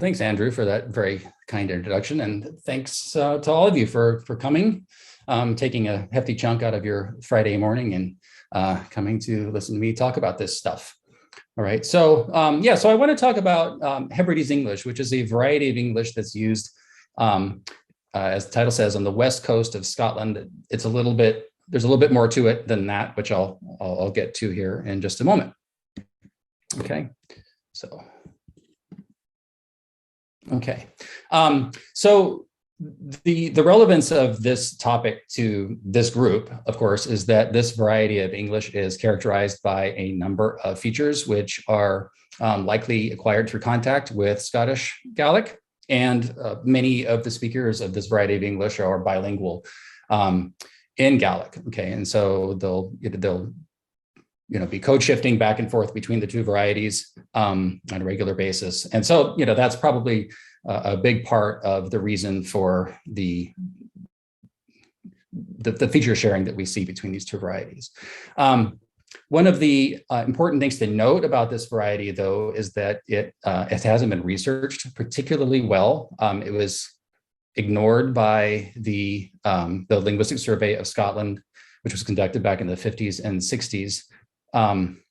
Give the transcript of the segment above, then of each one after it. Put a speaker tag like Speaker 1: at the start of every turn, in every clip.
Speaker 1: thanks, Andrew, for that very kind introduction, and thanks to all of you for coming, taking a hefty chunk out of your Friday morning and coming to listen to me talk about this stuff. All right, so so I want to talk about Hebrides English, which is a variety of English that's used, as the title says, on the west coast of Scotland. It's a little bit, there's a little bit more to it than that, which I'll get to here in just a moment. Okay, so. Okay, so the relevance of this topic to this group, of course, is that this variety of English is characterized by a number of features which are likely acquired through contact with Scottish Gaelic, and many of the speakers of this variety of English are bilingual in Gaelic. Okay, and so they'll be code shifting back and forth between the two varieties on a regular basis. And so, that's probably a big part of the reason for the feature sharing that we see between these two varieties. One of the important things to note about this variety, though, is that it hasn't been researched particularly well. It was ignored by the Linguistics Survey of Scotland, which was conducted back in the 50s and 60s.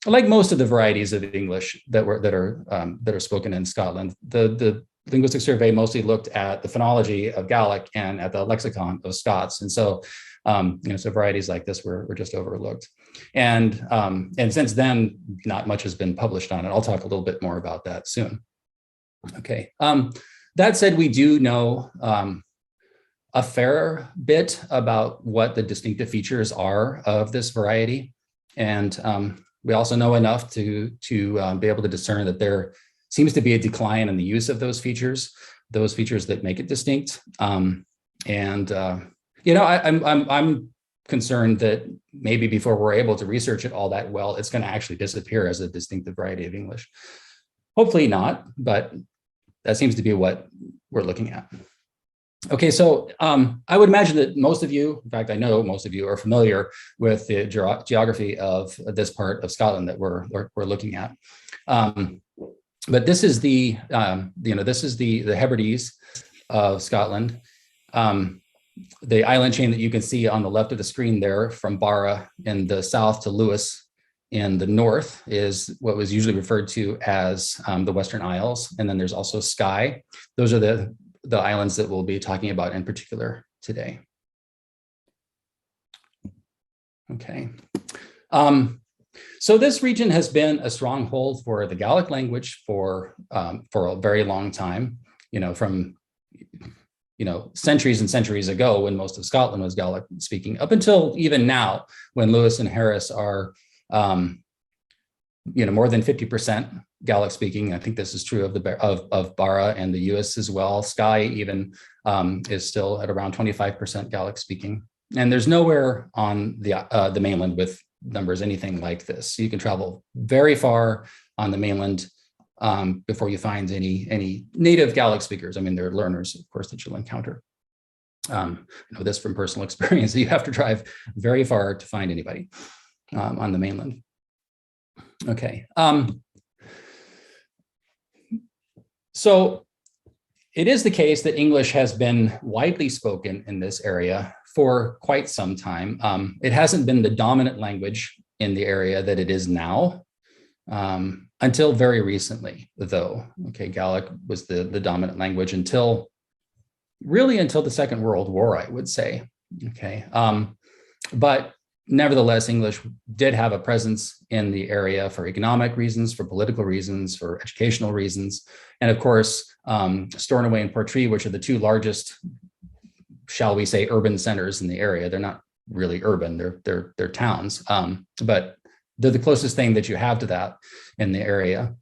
Speaker 1: Like most of the varieties of English that are spoken in Scotland, the linguistic survey mostly looked at the phonology of Gaelic and at the lexicon of Scots, and so so varieties like this were just overlooked. And since then, not much has been published on it. I'll talk a little bit more about that soon. Okay. That said, we do know a fair bit about what the distinctive features are of this variety. And we also know enough to be able to discern that there seems to be a decline in the use of those features that make it distinct. I'm concerned that maybe before we're able to research it all that well, it's going to actually disappear as a distinctive variety of English. Hopefully not, but that seems to be what we're looking at. Okay, so I would imagine that most of you, in fact, I know most of you are familiar with the geography of this part of Scotland that we're looking at. But this is the Hebrides of Scotland. The island chain that you can see on the left of the screen there, from Barra in the south to Lewis in the north, is what was usually referred to as the Western Isles. And then there's also Skye. Those are the islands that we'll be talking about in particular today. Okay. So this region has been a stronghold for the Gaelic language for a very long time, from centuries and centuries ago, when most of Scotland was Gaelic speaking, up until even now, when Lewis and Harris are more than 50% Gaelic speaking. I think this is true of Barra and the US as well. Skye even is still at around 25% Gaelic speaking. And there's nowhere on the mainland with numbers anything like this. So you can travel very far on the mainland before you find any native Gaelic speakers. I mean, there are learners, of course, that you'll encounter. I know this from personal experience. You have to drive very far to find anybody on the mainland. Okay. So it is the case that English has been widely spoken in this area for quite some time. It hasn't been the dominant language in the area that it is now until very recently, though. Okay, Gaelic was the dominant language until the Second World War, I would say. Okay, but nevertheless, English did have a presence in the area for economic reasons, for political reasons, for educational reasons. And of course, Stornoway and Portree, which are the two largest, shall we say, urban centers in the area. They're not really urban, they're towns, but they're the closest thing that you have to that in the area.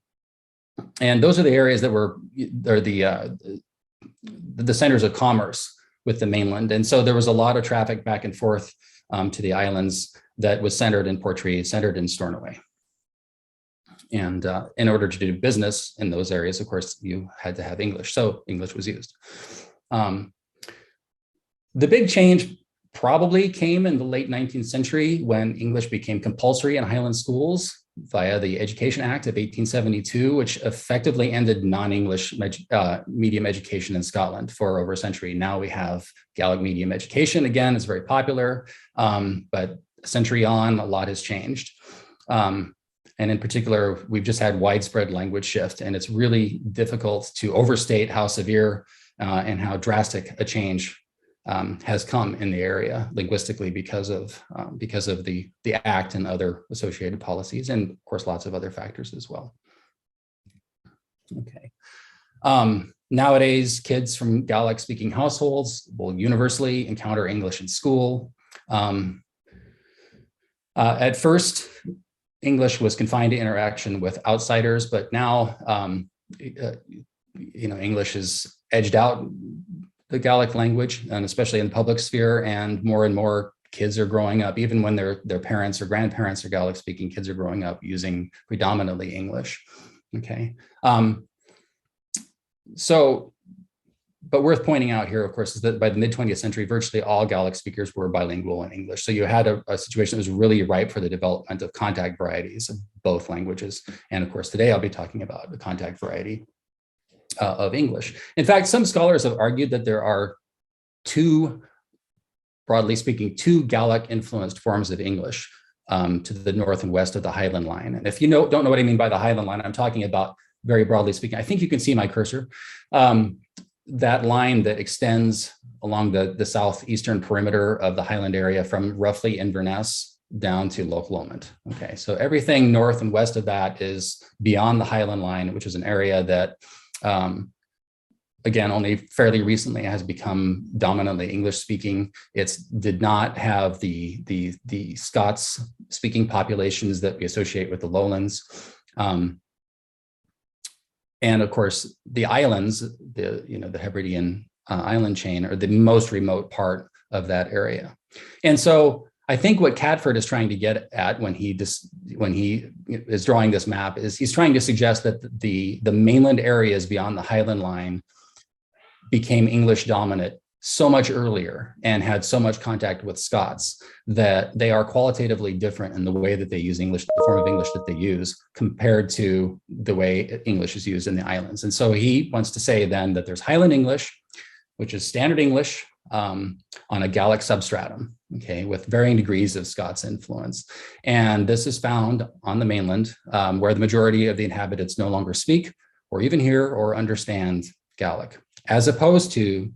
Speaker 1: And those are the areas that were the centers of commerce with the mainland. And so there was a lot of traffic back and forth to the islands that was centered in Portree, centered in Stornoway. And in order to do business in those areas, of course, you had to have English. So English was used. The big change probably came in the late 19th century when English became compulsory in Highland schools. via the Education Act of 1872, which effectively ended non-English medium education in Scotland for over a century. Now we have Gaelic medium education. Again, it's very popular, but a century on, a lot has changed. And in particular, we've just had widespread language shift, and it's really difficult to overstate how severe and how drastic a change has come in the area linguistically because of the act and other associated policies, and of course lots of other factors as well. Okay. Nowadays, kids from Gaelic speaking households will universally encounter English in school. At first, English was confined to interaction with outsiders, but now English is edged out the Gaelic language, and especially in the public sphere, and more kids are growing up, even when their parents or grandparents are Gaelic speaking, kids are growing up using predominantly English. Okay. But worth pointing out here, of course, is that by the mid-20th century, virtually all Gaelic speakers were bilingual in English. So you had a situation that was really ripe for the development of contact varieties of both languages. And of course, today I'll be talking about the contact variety of English. In fact, some scholars have argued that there are broadly speaking, two Gaelic influenced forms of English to the north and west of the Highland Line. And if you don't know what I mean by the Highland Line, I'm talking about, very broadly speaking, I think you can see my cursor, that line that extends along the southeastern perimeter of the Highland area from roughly Inverness down to Loch Lomond. Okay, so everything north and west of that is beyond the Highland Line, which is an area that, again, only fairly recently has become dominantly English speaking. It did not have the Scots speaking populations that we associate with the lowlands. And of course, the islands, the Hebridean island chain, are the most remote part of that area. And so I think what Cadford is trying to get at when he is drawing this map is he's trying to suggest that the mainland areas beyond the Highland Line became English dominant so much earlier and had so much contact with Scots that they are qualitatively different in the way that they use English, the form of English that they use, compared to the way English is used in the islands. And so he wants to say then that there's Highland English, which is standard English on a Gaelic substratum, okay, with varying degrees of Scots influence. And this is found on the mainland, where the majority of the inhabitants no longer speak or even hear or understand Gaelic, as opposed to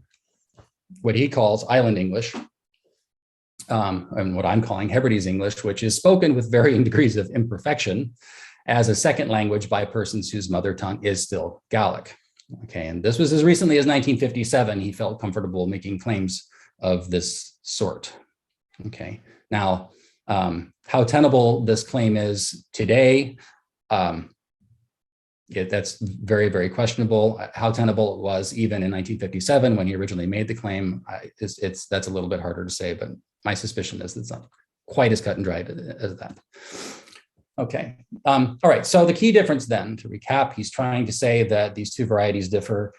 Speaker 1: what he calls Island English, and what I'm calling Hebrides English, which is spoken with varying degrees of imperfection as a second language by persons whose mother tongue is still Gaelic. Okay, and this was as recently as 1957. He felt comfortable making claims of this sort. Okay, now how tenable this claim is today, that's very, very questionable. How tenable it was even in 1957 when he originally made the claim, that's a little bit harder to say, but my suspicion is it's not quite as cut and dried as that. Okay, all right, so the key difference then, to recap, he's trying to say that these two varieties differ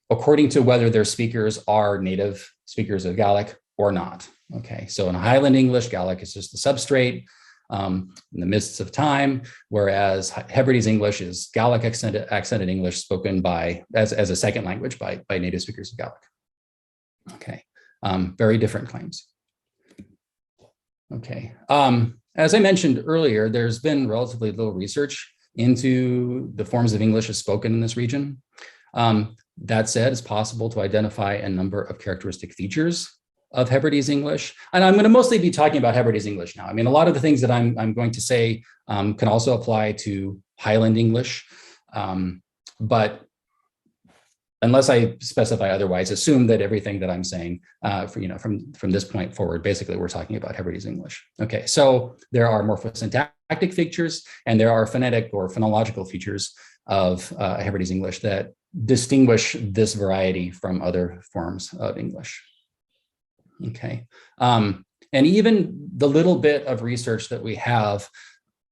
Speaker 1: according to whether their speakers are native speakers of Gaelic or not. Okay, so in Highland English, Gaelic is just the substrate in the mists of time, whereas Hebrides English is Gaelic accented English spoken as a second language by native speakers of Gaelic. Okay, very different claims. Okay, as I mentioned earlier, there's been relatively little research into the forms of English as spoken in this region. That said, it's possible to identify a number of characteristic features of Hebrides English. And I'm going to mostly be talking about Hebrides English now. I mean, a lot of the things that I'm going to say can also apply to Highland English, but unless I specify otherwise, assume that everything that I'm saying from this point forward, basically we're talking about Hebrides English. Okay, so there are morphosyntactic features and there are phonetic or phonological features of Hebrides English that distinguish this variety from other forms of English. Okay, and even the little bit of research that we have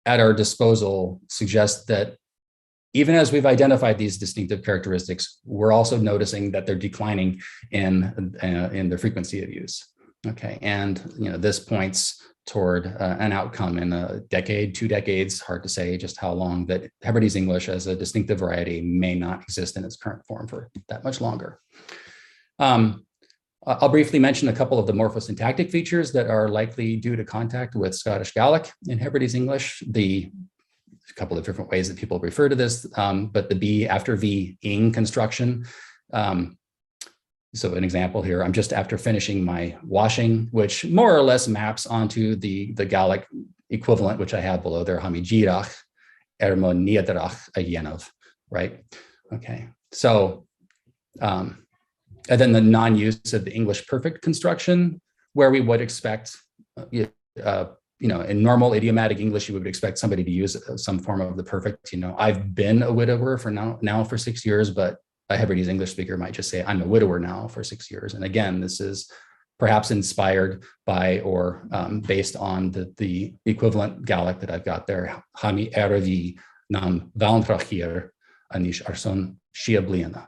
Speaker 1: at our disposal suggests that even as we've identified these distinctive characteristics, we're also noticing that they're declining in the frequency of use. Okay, and this points toward an outcome in a decade, 2 decades, hard to say just how long, that Hebrides English as a distinctive variety may not exist in its current form for that much longer. I'll briefly mention a couple of the morphosyntactic features that are likely due to contact with Scottish Gaelic in Hebrides English. A couple of different ways that people refer to this, but the B after V ing construction. So an example here, I'm just after finishing my washing, which more or less maps onto the Gaelic equivalent, which I have below there, hamijirach, ermoniadrach ayenov, right? Okay, so, and then the non-use of the English perfect construction, where we would expect, in normal idiomatic English, you would expect somebody to use some form of the perfect. I've been a widower for now for 6 years, but a Hebrides English speaker might just say, I'm a widower now for 6 years. And again, this is perhaps inspired by or based on the equivalent Gaelic that I've got there, Hami Eravi Nam Valentrachir Anish Arson Shiabliana.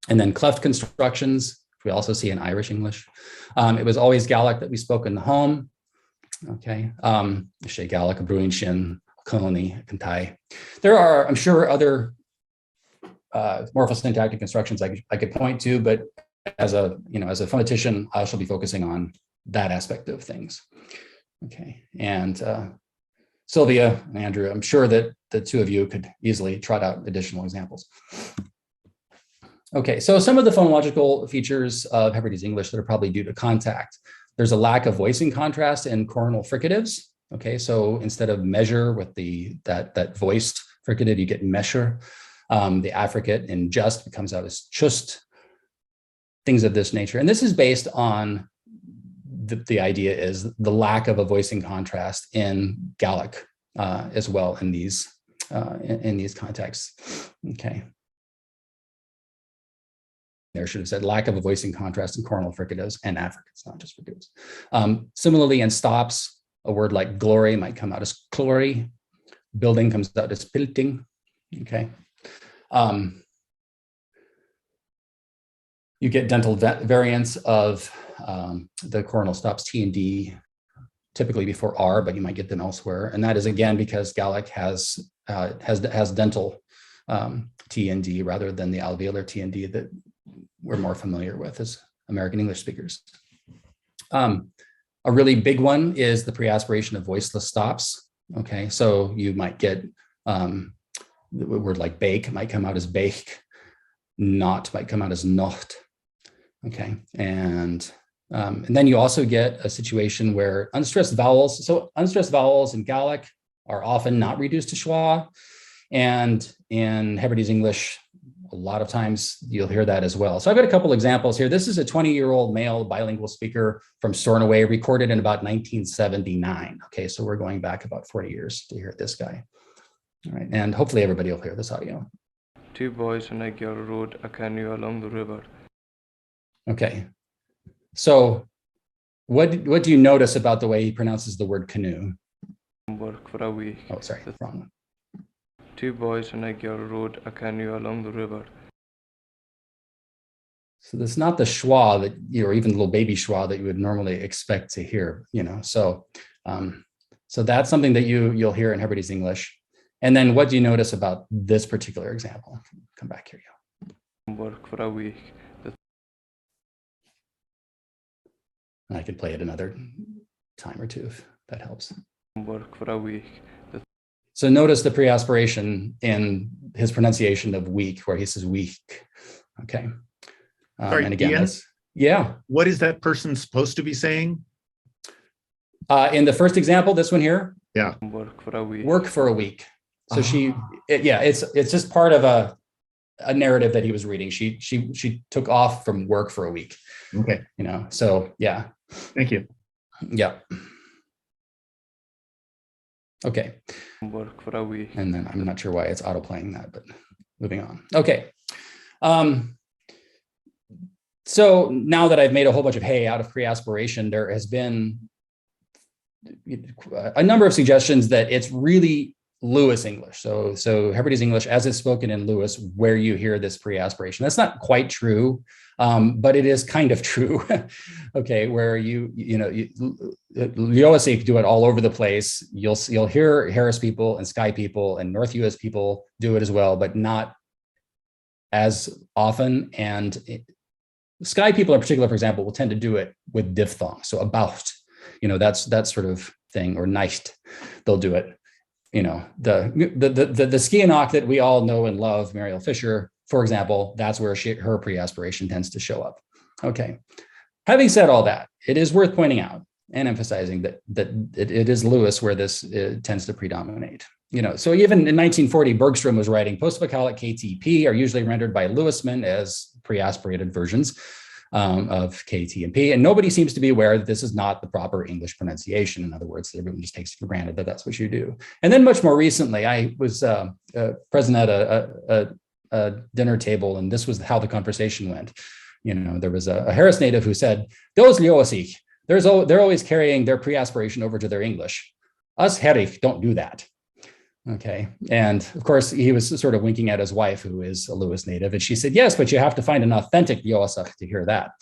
Speaker 1: And then cleft constructions, we also see in Irish English. It was always Gaelic that we spoke in the home. Okay, She Gaelic, Bruin Shin, Colony, Kantai. There are, I'm sure, other morphosyntactic constructions I could point to, but as a phonetician, I shall be focusing on that aspect of things. Okay, and Sylvia and Andrew, I'm sure that the two of you could easily trot out additional examples. Okay, so some of the phonological features of Hebrides English that are probably due to contact. There's a lack of voicing contrast in coronal fricatives. Okay, so instead of measure with that voiced fricative, you get measure. The affricate in just comes out as just, things of this nature. And this is based on the idea is the lack of a voicing contrast in Gaelic as well in these contexts. Okay. There should have said lack of a voicing contrast in coronal fricatives and affricates, not just fricatives. Similarly, in stops, a word like glory might come out as glory. Building comes out as building. Okay. You get dental variants of the coronal stops T and D, typically before R, but you might get them elsewhere. And that is again because Gaelic has dental T and D rather than the alveolar T and D that we're more familiar with as American English speakers. A really big one is the pre-aspiration of voiceless stops. Okay, so you might get the word like bake might come out as bake, not might come out as not. Okay, and then you also get a situation where unstressed vowels. So unstressed vowels in Gaelic are often not reduced to schwa, and in Hebrides English, a lot of times you'll hear that as well. So I've got a couple examples here. This is a 20-year-old male bilingual speaker from Stornoway, recorded in about 1979. Okay, so we're going back about 40 years to hear this guy. All right, and hopefully everybody will hear this audio.
Speaker 2: 2 boys and a girl rode a canoe along the river.
Speaker 1: Okay, so what do you notice about the way he pronounces the word canoe?
Speaker 2: Work for a week.
Speaker 1: Oh, sorry, wrong one.
Speaker 2: 2 boys and a girl rode a canoe along the river.
Speaker 1: So that's not the schwa that or even little baby schwa that you would normally expect to hear. So so that's something that you'll hear in Hebrides English. And then what do you notice about this particular example? Come back here.
Speaker 2: Work for a week.
Speaker 1: I could play it another time or two if that helps.
Speaker 2: Work for a week.
Speaker 1: So notice the pre-aspiration in his pronunciation of week, where he says week. Okay.
Speaker 3: Sorry,
Speaker 1: and again,
Speaker 3: Ian,
Speaker 1: yeah.
Speaker 3: what is that person supposed to be saying?
Speaker 1: In the first example, this one here.
Speaker 3: Yeah.
Speaker 2: Work for a week.
Speaker 1: Work for a week. So it's just part of a narrative that he was reading. She took off from work for a week.
Speaker 3: Okay.
Speaker 1: So yeah.
Speaker 3: Thank you.
Speaker 1: Yeah. Okay.
Speaker 2: Work for a week.
Speaker 1: And then I'm not sure why it's auto playing that, but moving on. Okay. So now that I've made a whole bunch of hay out of pre-aspiration, there has been a number of suggestions that it's really Lewis English. So Hebrides English as it's spoken in Lewis, where you hear this pre-aspiration. That's not quite true, but it is kind of true. Okay, where Leoisic do it all over the place. You'll hear Harris people and Skye people and North US people do it as well, but not as often. And Skye people in particular, for example, will tend to do it with diphthong. So about, that sort of thing, or nicht, they'll do it. The Skianok that we all know and love, Mariel Fisher, for example, that's where her pre-aspiration tends to show up. Okay. Having said all that, it is worth pointing out and emphasizing that it is Lewis where this tends to predominate. So even in 1940, Bergstrom was writing postvocalic KTP are usually rendered by Lewisman as pre-aspirated versions of KT and P, and nobody seems to be aware that this is not the proper English pronunciation. In other words, everyone just takes it for granted that that's what you do. And then much more recently, I was present at a dinner table, and this was how the conversation went. There was a Harris native who said, "Those Leoisic, they're always carrying their pre-aspiration over to their English. Us Herrick don't do that." Okay. And of course, he was sort of winking at his wife, who is a Lewis native. And she said, "Yes, but you have to find an authentic Leoisic to hear that."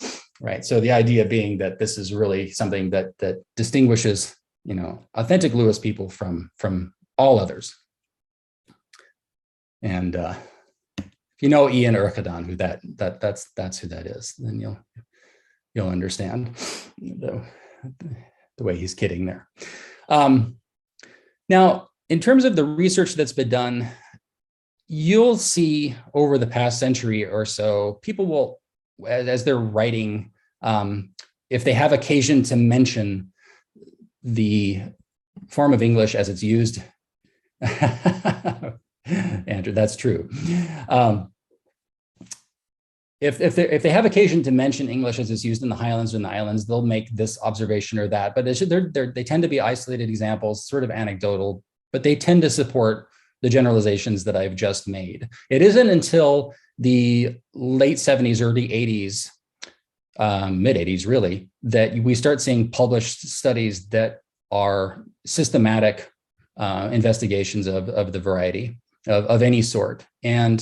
Speaker 1: Right. So the idea being that this is really something that distinguishes, authentic Lewis people from all others. And if you know Ian Urquidon, who that's who that is, then you'll understand the way he's kidding there. Now, in terms of the research that's been done, you'll see over the past century or so, people will, as they're writing, if they have occasion to mention the form of English as it's used, Andrew, that's true. If they have occasion to mention English as it's used in the Highlands or in the Islands, they'll make this observation or that, but they tend to be isolated examples, sort of anecdotal, but they tend to support the generalizations that I've just made. It isn't until the late 70s, early 80s, mid 80s really, that we start seeing published studies that are systematic investigations of the variety of any sort. And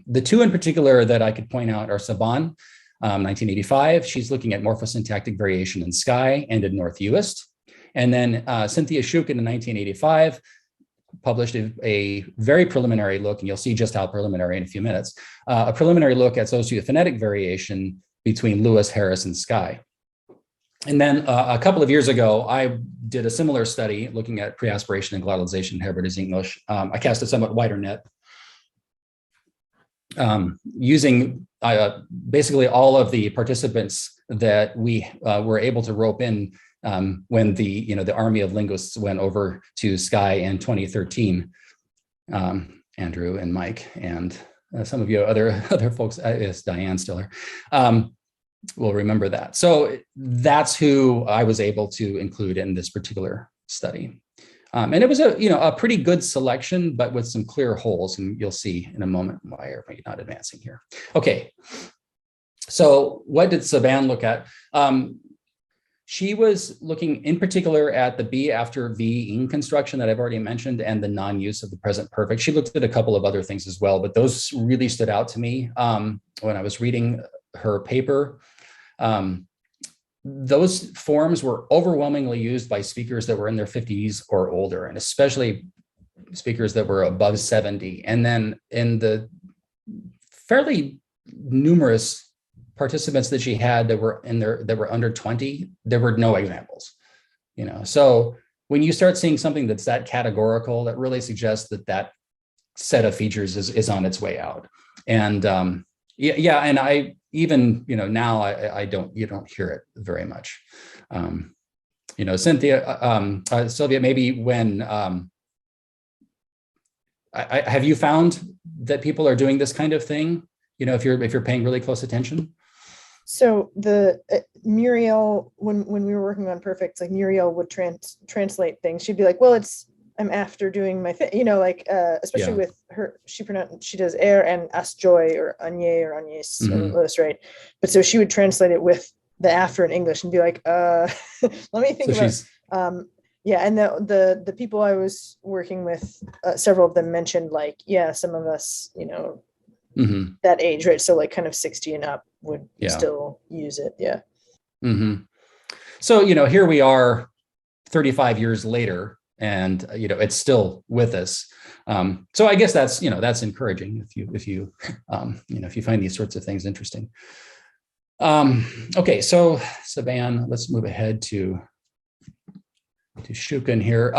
Speaker 1: the two in particular that I could point out are Saban, 1985. She's looking at morphosyntactic variation in Skye and in North Uist. And then Cynthia Shuken in 1985 published a very preliminary look, and you'll see just how preliminary in a few minutes, a preliminary look at sociophonetic variation between Lewis, Harris, and Skye. And then a couple of years ago, I did a similar study looking at pre-aspiration and glottalization in Hebrides English. I cast a somewhat wider net using basically all of the participants that we were able to rope in when the Army of Linguists went over to Skye in 2013, Andrew and Mike and some of you other folks, yes, Diane Stiller, will remember that. So that's who I was able to include in this particular study. And it was a pretty good selection, but with some clear holes, and you'll see in a moment why I'm not advancing here. Okay, so what did Saban look at? She was looking in particular at the be after V-ing construction that I've already mentioned and the non-use of the present perfect. She looked at a couple of other things as well, but those really stood out to me when I was reading her paper. Those forms were overwhelmingly used by speakers that were in their 50s or older, and especially speakers that were above 70. And then in the fairly numerous participants that she had that were under 20, there were no examples. So when you start seeing something that's that categorical, that really suggests that set of features is on its way out. And yeah, and I even now you don't hear it very much. Cynthia, Sylvia, maybe when have you found that people are doing this kind of thing? If you're paying really close attention.
Speaker 4: So the Muriel, when we were working on perfects, like Muriel would translate things. She'd be like, "Well, I'm after doing my thing," especially with her. She does air and asjoy or anye or agnes Lewis, right? But so she would translate it with the after in English and be like, "Let me think about." Yeah, and the people I was working with, several of them mentioned like, yeah, some of us, you know, that age, right? So like kind of 60 and up would still use it. Yeah.
Speaker 1: So, you know, here we are 35 years later, and, you know, it's still with us. So I guess that's, you know, that's encouraging if you find these sorts of things interesting. Okay, so Saban, let's move ahead to Shuken here.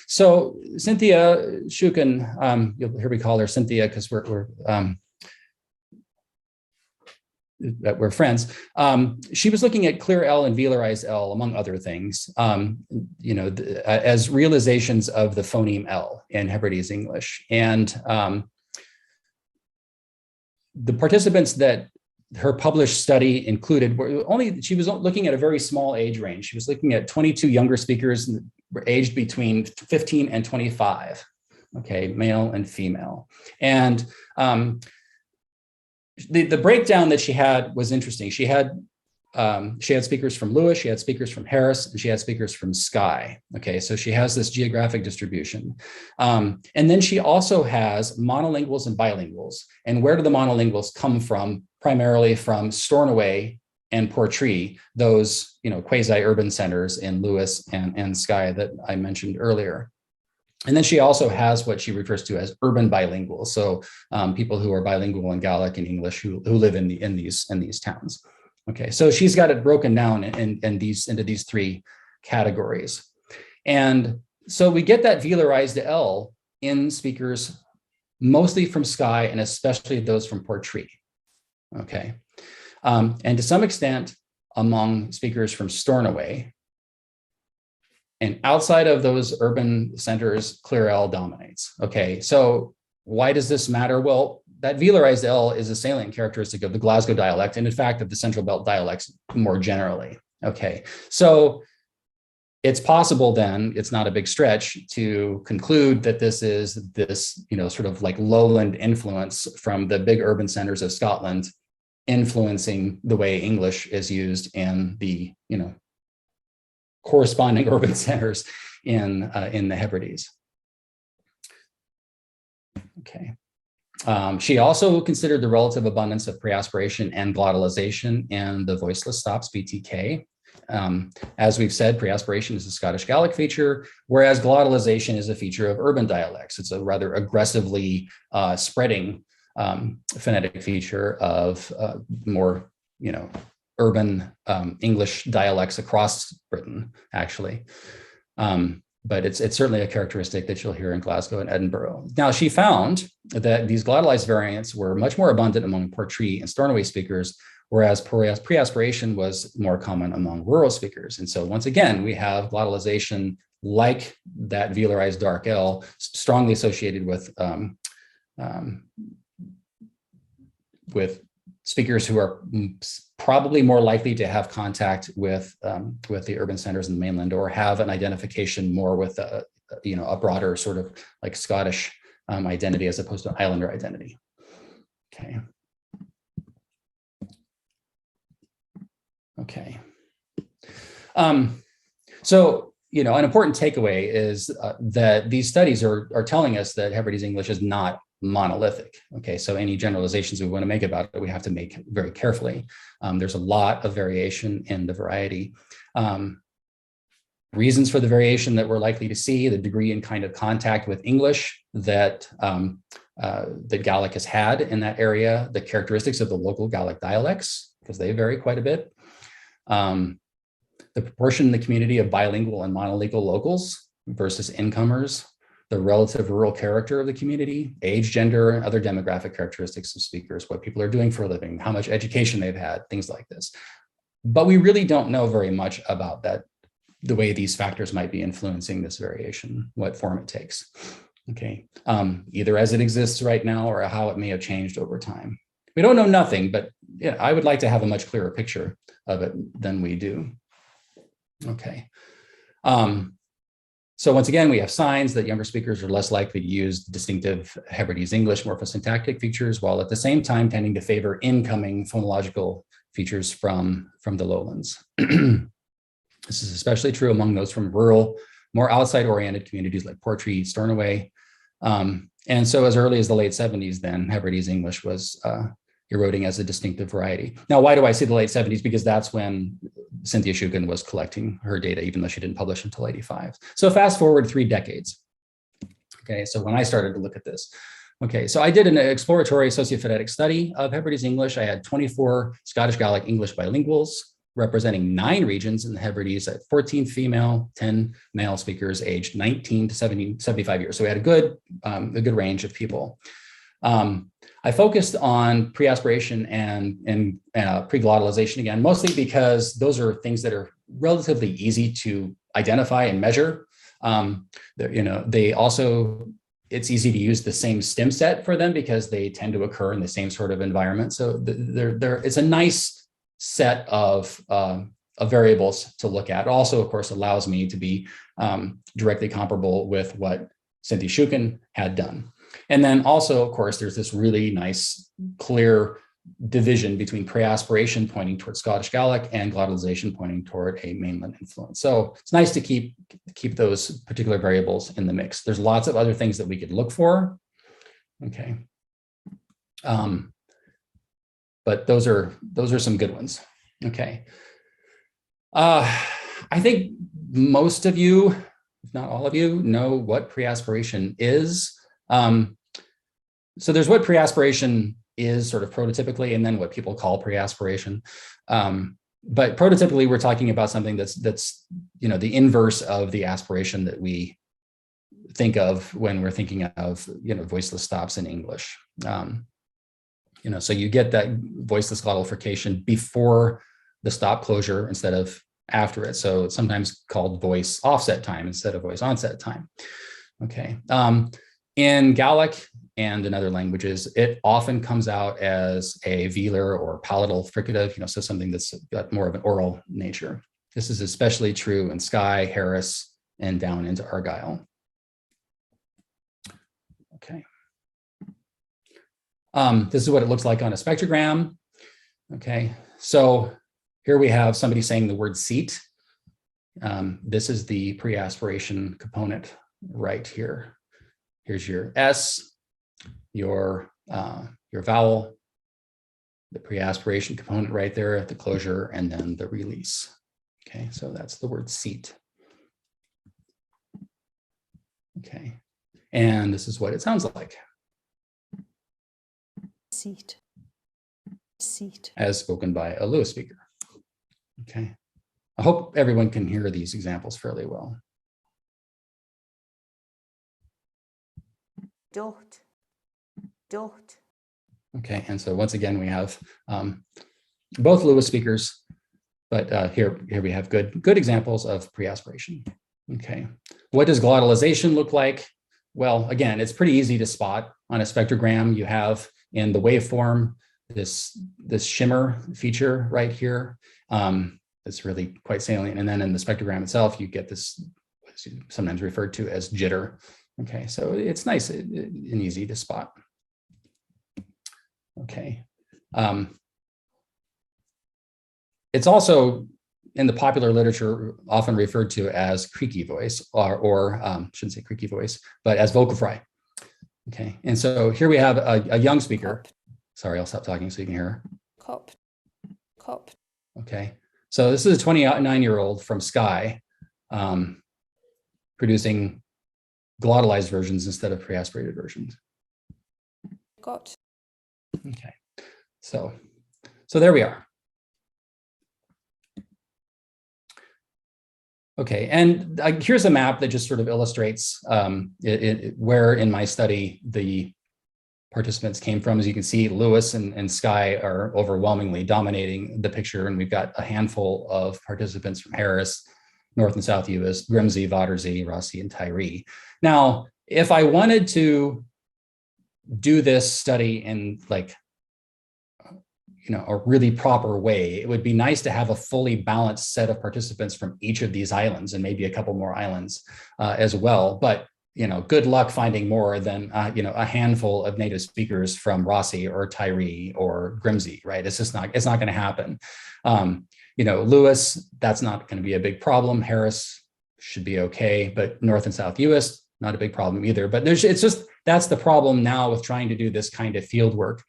Speaker 1: So Cynthia Shuken, you'll hear me call her Cynthia because we're friends. She was looking at clear L and velarized L, among other things, you know, as realizations of the phoneme L in Hebrides English. And the participants that her published study included she was looking at a very small age range. She was looking at 22 younger speakers aged between 15 and 25, okay, male and female. And the breakdown that she had was interesting. She had speakers from Lewis, she had speakers from Harris, and she had speakers from Skye. Okay, so she has this geographic distribution. And then she also has monolinguals and bilinguals. And where do the monolinguals come from? Primarily from Stornoway and Portree, those, you know, quasi-urban centers in Lewis and Skye that I mentioned earlier. And then she also has what she refers to as urban bilinguals. So people who are bilingual in Gaelic and English who live in these towns. Okay, so she's got it broken down into these three categories. And so we get that velarized L in speakers mostly from Skye and especially those from Portree. Okay, and to some extent among speakers from Stornoway. And outside of those urban centers, clear L dominates. Okay, so why does this matter? Well, that velarized L is a salient characteristic of the Glasgow dialect, and in fact of the Central Belt dialects more generally. Okay, so it's possible then, it's not a big stretch to conclude that this is you know, sort of like lowland influence from the big urban centers of Scotland influencing the way English is used in the, you know, corresponding urban centers in the Hebrides. Okay. She also considered the relative abundance of pre-aspiration and glottalization in the voiceless stops, BTK. As we've said, pre-aspiration is a Scottish Gaelic feature, whereas glottalization is a feature of urban dialects. It's a rather aggressively spreading phonetic feature of more, you know, urban English dialects across Britain, actually. But it's certainly a characteristic that you'll hear in Glasgow and Edinburgh. Now, she found that these glottalized variants were much more abundant among Portree and Stornoway speakers, whereas pre-aspiration was more common among rural speakers. And so once again, we have glottalization like that velarized dark L, strongly associated with speakers who are probably more likely to have contact with the urban centers in the mainland, or have an identification more with a broader sort of like Scottish identity as opposed to Islander identity. Okay. Okay. So, you know, an important takeaway is that these studies are telling us that Hebrides English is not monolithic. Okay, so any generalizations we want to make about it, we have to make very carefully. There's a lot of variation in the variety. Reasons for the variation that we're likely to see, the degree and kind of contact with English that Gaelic has had in that area, the characteristics of the local Gaelic dialects, because they vary quite a bit. The proportion in the community of bilingual and monolingual locals versus incomers, the relative rural character of the community, age, gender, and other demographic characteristics of speakers, what people are doing for a living, how much education they've had, things like this. But we really don't know very much about that, the way these factors might be influencing this variation, what form it takes. Okay, either as it exists right now or how it may have changed over time. We don't know nothing, but yeah, I would like to have a much clearer picture of it than we do. Okay. So once again, we have signs that younger speakers are less likely to use distinctive Hebrides English morphosyntactic features, while at the same time tending to favor incoming phonological features from the lowlands. This is especially true among those from rural more outside-oriented communities like Portree, Stornoway. And so as early as the late 70s, then Hebrides English was eroding as a distinctive variety. Now, why do I say the late 70s? Because that's when Cynthia Shuken was collecting her data, even though she didn't publish until 85. So fast forward 3 decades. Okay, so when I started to look at this, okay, so I did an exploratory sociophonetic study of Hebrides English. I had 24 Scottish Gaelic English bilinguals representing 9 regions in the Hebrides at 14 female, 10 male speakers aged 19 to 75 years. So we had a good range of people. I focused on pre-aspiration and pre-glottalization again, mostly because those are things that are relatively easy to identify and measure. They also, it's easy to use the same stem set for them because they tend to occur in the same sort of environment. So it's a nice set of variables to look at. It also, of course, allows me to be directly comparable with what Cynthia Shuken had done. And then also, of course, there's this really nice, clear division between pre-aspiration pointing toward Scottish Gaelic and glottalization pointing toward a mainland influence. So it's nice to keep those particular variables in the mix. There's lots of other things that we could look for. Okay. But those are some good ones. Okay. I think most of you, if not all of you, know what pre-aspiration is. So there's what pre-aspiration is sort of prototypically, and then what people call pre-aspiration. But prototypically, we're talking about something that's the inverse of the aspiration that we think of when we're thinking of voiceless stops in English. So you get that voiceless glottalification before the stop closure instead of after it. So it's sometimes called voice offset time instead of voice onset time. Okay. In Gaelic and in other languages, it often comes out as a velar or palatal fricative, so something that's got more of an oral nature. This is especially true in Skye, Harris, and down into Argyll. Okay. This is what it looks like on a spectrogram. Okay, so here we have somebody saying the word seat. This is the pre-aspiration component right here. Here's your S, your vowel, the pre-aspiration component right there at the closure, and then the release. Okay, so that's the word seat. Okay, and this is what it sounds like.
Speaker 5: Seat. Seat.
Speaker 1: As spoken by a Lewis speaker. Okay, I hope everyone can hear these examples fairly well.
Speaker 5: Dot. Dot.
Speaker 1: Okay, and so once again, we have both Lewis speakers, but here we have good examples of pre-aspiration. Okay, what does glottalization look like? Well, again, it's pretty easy to spot on a spectrogram. You have in the waveform this shimmer feature right here. It's really quite salient, and then in the spectrogram itself, you get this what's sometimes referred to as jitter. Okay, so it's nice and easy to spot. Okay. It's also in the popular literature often referred to as creaky voice, or shouldn't say creaky voice, but as vocal fry. Okay, and so here we have a young speaker. Sorry, I'll stop talking so you can hear her.
Speaker 5: Cop. Cop.
Speaker 1: Okay, so this is a 29-year-old from Skye producing glottalized versions instead of pre-aspirated versions.
Speaker 5: Got.
Speaker 1: Okay, so there we are. Okay, and here's a map that just sort of illustrates where in my study the participants came from. As you can see, Lewis and Skye are overwhelmingly dominating the picture, and we've got a handful of participants from Harris, North and South US, Grimsey, Vattersey, Rossi, and Tyree. Now, if I wanted to do this study in a really proper way, it would be nice to have a fully balanced set of participants from each of these islands and maybe a couple more islands as well. But good luck finding more than a handful of native speakers from Rossi or Tyree or Grimsey, right? It's not going to happen. Lewis, that's not going to be a big problem. Harris, should be okay, but North and South US, not a big problem either. But it's just, that's the problem now with trying to do this kind of field work.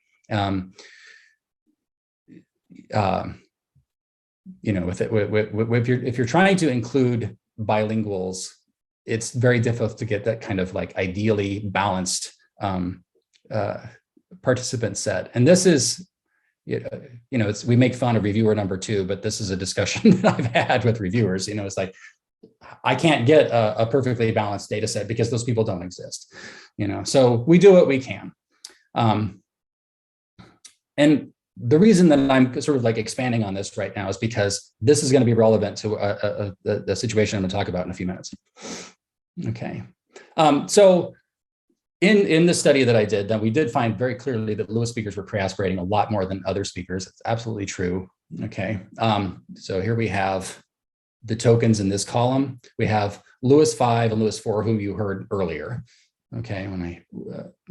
Speaker 1: You know, if you're trying to include bilinguals, it's very difficult to get that kind of like ideally balanced participant set. And this is, you know, we make fun of reviewer number 2, but this is a discussion that I've had with reviewers. You know, it's like, I can't get a perfectly balanced data set because those people don't exist, you know, so we do what we can. And the reason that I'm sort of like expanding on this right now is because this is going to be relevant to the situation I'm going to talk about in a few minutes. Okay. So in the study that I did, then we did find very clearly that Lewis speakers were pre-aspirating a lot more than other speakers. It's absolutely true. Okay. So here we have the tokens in this column. We have Lewis 5 and Lewis 4, whom you heard earlier. Okay, when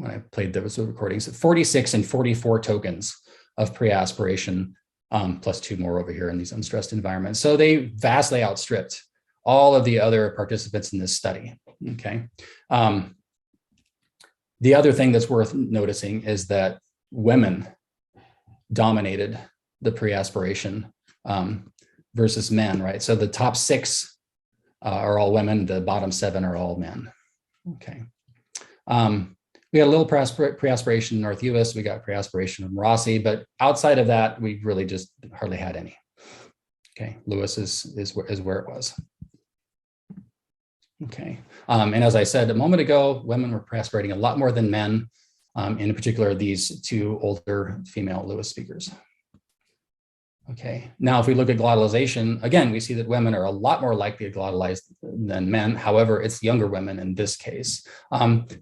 Speaker 1: I played those recordings, 46 and 44 tokens of pre-aspiration, plus 2 more over here in these unstressed environments. So they vastly outstripped all of the other participants in this study. Okay. The other thing that's worth noticing is that women dominated the pre-aspiration versus men, right? So the top 6 are all women, the bottom 7 are all men. Okay. We got a little pre-aspiration in North US, we got pre-aspiration in Rossi, but outside of that, we really just hardly had any. Okay, Lewis is where it was. Okay, and as I said a moment ago, women were pre-aspirating a lot more than men, in particular, these 2 older female Lewis speakers. Okay, now if we look at glottalization, again, we see that women are a lot more likely to glottalize than men. However, it's younger women in this case. The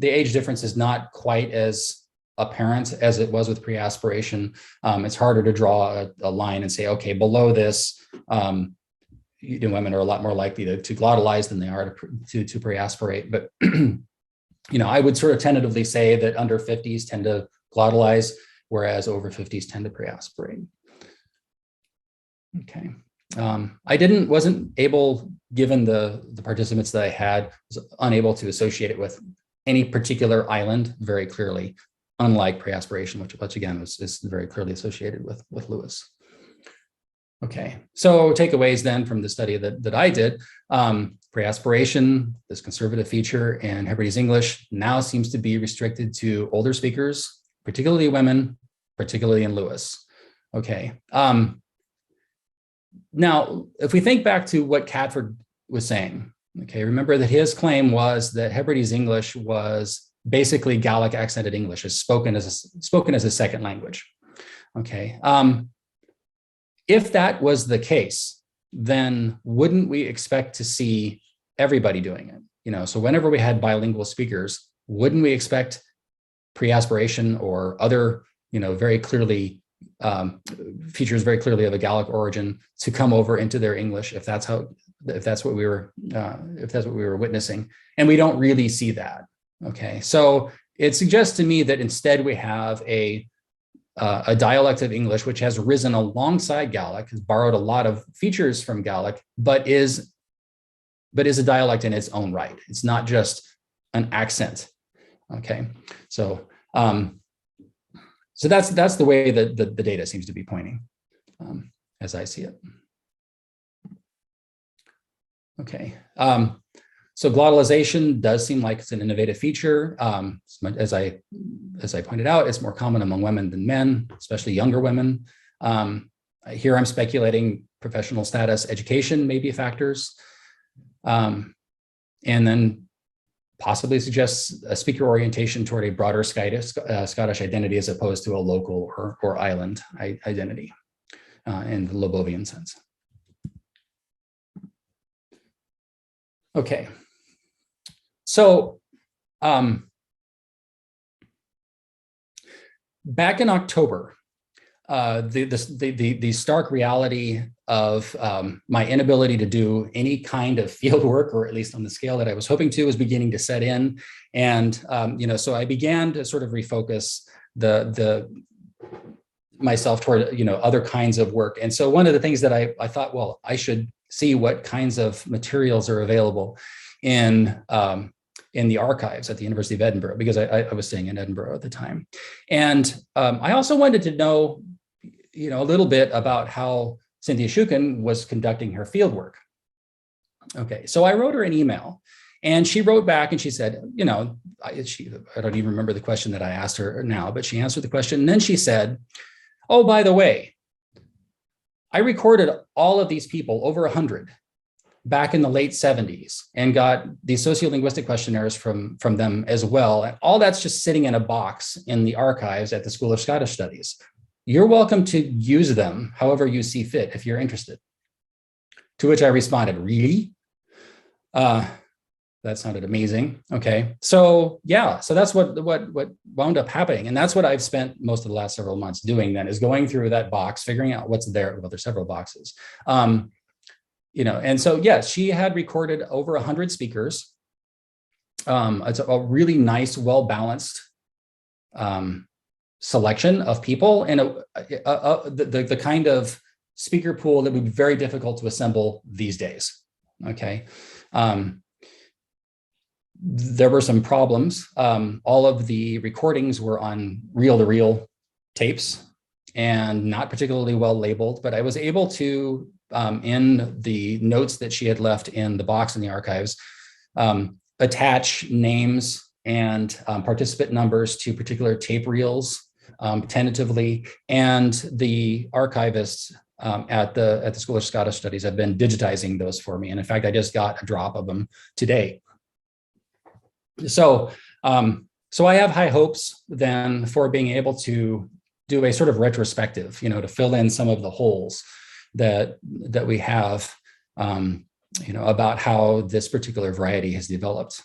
Speaker 1: age difference is not quite as apparent as it was with pre-aspiration. It's harder to draw a line and say, okay, below this, women are a lot more likely to glottalize than they are to pre-aspirate. But you know, I would sort of tentatively say that under 50s tend to glottalize, whereas over 50s tend to pre-aspirate. Okay. I wasn't able, given the participants that I had, was unable to associate it with any particular island very clearly, unlike pre-aspiration, which again is very clearly associated with Lewis. Okay, so takeaways then from the study that I did, pre-aspiration, this conservative feature in Hebrides English now seems to be restricted to older speakers, particularly women, particularly in Lewis. Okay. Now, if we think back to what Catford was saying, okay, remember that his claim was that Hebrides English was basically Gaelic accented English, is spoken as a second language. Okay, if that was the case, then wouldn't we expect to see everybody doing it? You know, so whenever we had bilingual speakers, wouldn't we expect pre-aspiration or other, you know, very clearly features very clearly of a Gaelic origin to come over into their English if that's what we were witnessing, and we don't really see that. Okay, so it suggests to me that instead we have a dialect of English which has risen alongside Gaelic, has borrowed a lot of features from Gaelic, but is a dialect in its own right. It's not just an accent. Okay, so that's the way that the data seems to be pointing, as I see it. Okay, so glottalization does seem like it's an innovative feature. As I pointed out, it's more common among women than men, especially younger women. Here I'm speculating professional status, education may be factors, and then possibly suggests a speaker orientation toward a broader Scottish identity as opposed to a local or island identity in the Lebovian sense. Okay, so back in October, the stark reality of my inability to do any kind of field work, or at least on the scale that I was hoping to, was beginning to set in. And so I began to sort of refocus myself toward other kinds of work. And so one of the things that I thought, well, I should see what kinds of materials are available in the archives at the University of Edinburgh, because I was staying in Edinburgh at the time. And I also wanted to know, a little bit about how Cynthia Shuken was conducting her fieldwork. Okay, so I wrote her an email, and she wrote back and she said, I don't even remember the question that I asked her now, but she answered the question. And then she said, oh, by the way, I recorded all of these people, over 100, back in the late 70s, and got these sociolinguistic questionnaires from them as well. And all that's just sitting in a box in the archives at the School of Scottish Studies. You're welcome to use them however you see fit if you're interested. To which I responded, really? That sounded amazing. Okay, so yeah, so that's what wound up happening, and that's what I've spent most of the last several months doing. Then is going through that box, figuring out what's there. Well, there's several boxes, and so yes, she had recorded over 100 speakers. It's a really nice, well balanced selection of people, and the kind of speaker pool that would be very difficult to assemble these days. Okay. There were some problems. All of the recordings were on reel-to-reel tapes and not particularly well labeled, but I was able to, in the notes that she had left in the box in the archives, attach names and participant numbers to particular tape reels tentatively, and the archivists at the School of Scottish Studies have been digitizing those for me. And in fact, I just got a drop of them today. So, so I have high hopes then for being able to do a sort of retrospective, to fill in some of the holes that we have, about how this particular variety has developed.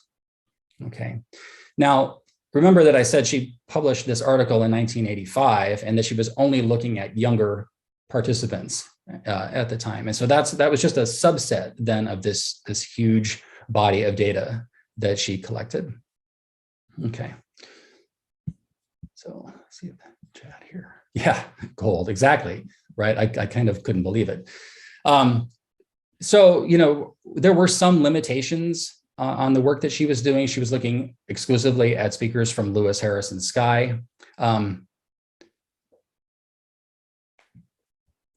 Speaker 1: Okay. Now, remember that I said she published this article in 1985, and that she was only looking at younger participants at the time. And so that was just a subset then of this huge body of data that she collected. Okay. So let's see the chat here. Yeah, gold, exactly, right? I kind of couldn't believe it. So, there were some limitations on the work that she was doing. She was looking exclusively at speakers from Lewis, Harris, and Skye.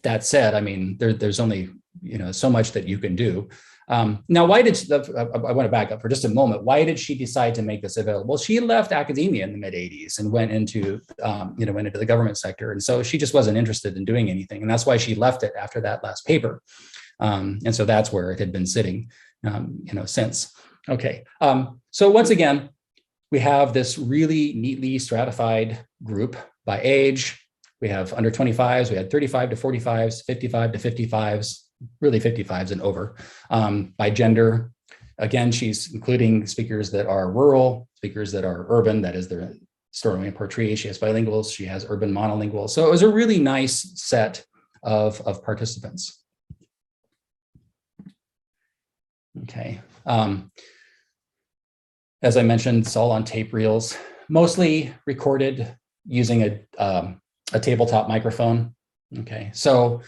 Speaker 1: That said, I mean, there's only, so much that you can do. Now, why did I want to back up for just a moment? Why did she decide to make this available? Well, she left academia in the mid 80s and went into, went into the government sector. And so she just wasn't interested in doing anything. And that's why she left it after that last paper. And so that's where it had been sitting, since. Okay. So once again, we have this really neatly stratified group by age. We have under 25s, we had 35 to 45s, 55 to 55s, really 55s and over. By gender, again, she's including speakers that are rural, speakers that are urban, that is their Stornoway and Portree. She has bilinguals, she has urban monolingual. So it was a really nice set of participants. Okay. As I mentioned, it's all on tape reels, mostly recorded using a tabletop microphone. Okay, so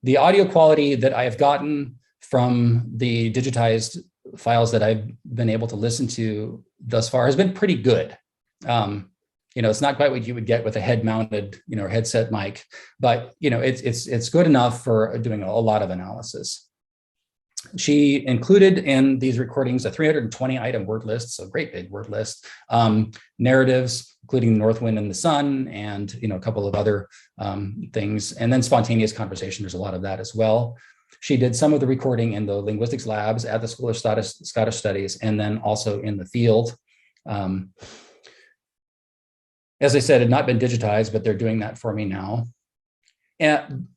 Speaker 1: the audio quality that I have gotten from the digitized files that I've been able to listen to thus far has been pretty good. It's not quite what you would get with a head-mounted, headset mic, but it's good enough for doing a lot of analysis. She included in these recordings a 320 item word list, so great big word list, narratives, including North Wind and the Sun, and a couple of other things, and then spontaneous conversation. There's a lot of that as well. She did some of the recording in the linguistics labs at the School of Scottish Studies, and then also in the field. As I said, it had not been digitized, but they're doing that for me now. And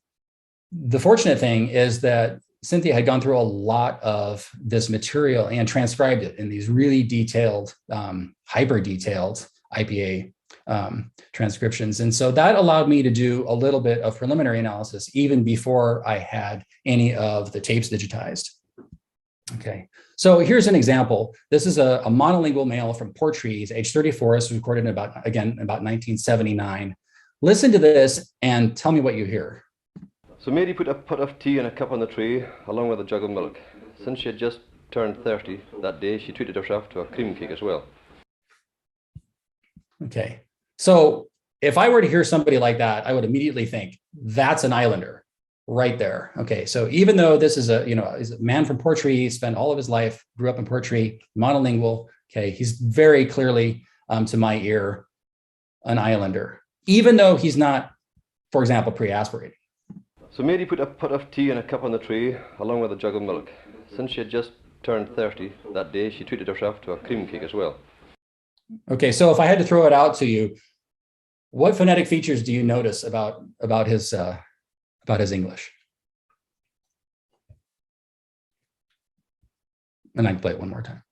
Speaker 1: the fortunate thing is that Cynthia had gone through a lot of this material and transcribed it in these really detailed, hyper-detailed IPA transcriptions. And so that allowed me to do a little bit of preliminary analysis even before I had any of the tapes digitized. Okay, so here's an example. This is a monolingual male from Portree, age 34, is recorded in about 1979. Listen to this and tell me what you hear.
Speaker 6: So Mary put a pot of tea and a cup on the tray, along with a jug of milk. Since she had just turned 30 that day, she treated herself to a cream cake as well.
Speaker 1: Okay. So if I were to hear somebody like that, I would immediately think that's an islander right there. Okay. So even though this is is a man from Portree, spent all of his life, grew up in Portree, monolingual. Okay. He's very clearly, to my ear, an islander, even though he's not, for example, pre-aspirating.
Speaker 6: So Mary put a pot of tea and a cup on the tray, along with a jug of milk. Since she had just turned 30 that day, she treated herself to a cream cake as well.
Speaker 1: Okay, so if I had to throw it out to you, what phonetic features do you notice about his English? And I can play it one more time.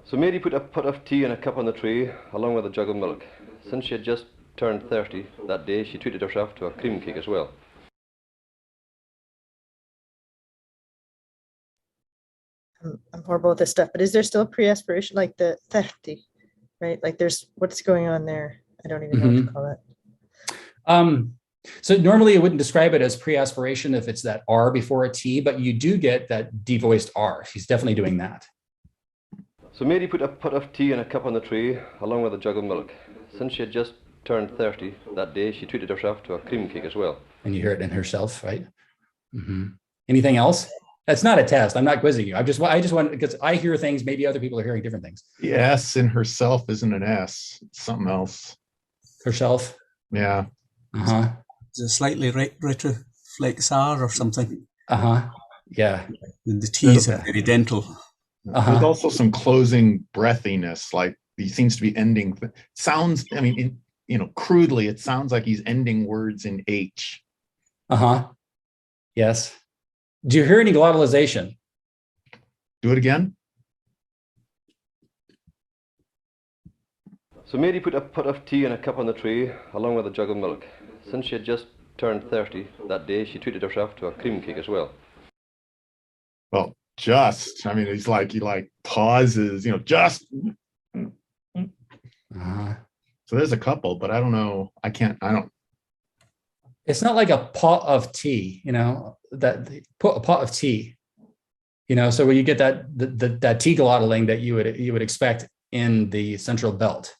Speaker 6: So Mary put a pot of tea and a cup on the tray, along with a jug of milk. Since she had just turned 30 that day, she treated herself to a cream cake as well.
Speaker 4: I'm horrible at this stuff, but is there still pre-aspiration, like the 30, right? Like there's, what's going on there? I don't even know what to call that.
Speaker 1: So normally I wouldn't describe it as pre-aspiration if it's that R before a T, but you do get that devoiced R. He's definitely doing that.
Speaker 6: So Mary put a pot of tea and a cup on the tray, along with a jug of milk. Since she had just turned 30 that day, she treated herself to a cream cake as well.
Speaker 1: And you hear it in herself, right? Anything else? That's not a test. I'm not quizzing you. I just want, because I hear things, maybe other people are hearing different things.
Speaker 3: The S in herself isn't an S, it's something else.
Speaker 1: Herself?
Speaker 3: Yeah.
Speaker 1: Uh-huh.
Speaker 7: It's a slightly retroflex R or something.
Speaker 1: Uh-huh. Yeah.
Speaker 7: And the T's are very dental.
Speaker 3: There's also some closing breathiness, like he seems to be ending. Sounds, I mean, crudely, it sounds like he's ending words in H.
Speaker 1: Uh-huh. Yes. Do you hear any glottalization?
Speaker 3: Do it again.
Speaker 6: So Mary put a pot of tea and a cup on the tray, along with a jug of milk. Since she had just turned 30 that day, she treated herself to a cream cake as well.
Speaker 3: Well, I mean, he pauses, just. So there's a couple, but I don't know. I don't.
Speaker 1: It's not like a pot of tea, that put a pot of tea, so where you get that tea glottaling that you would expect in the central belt,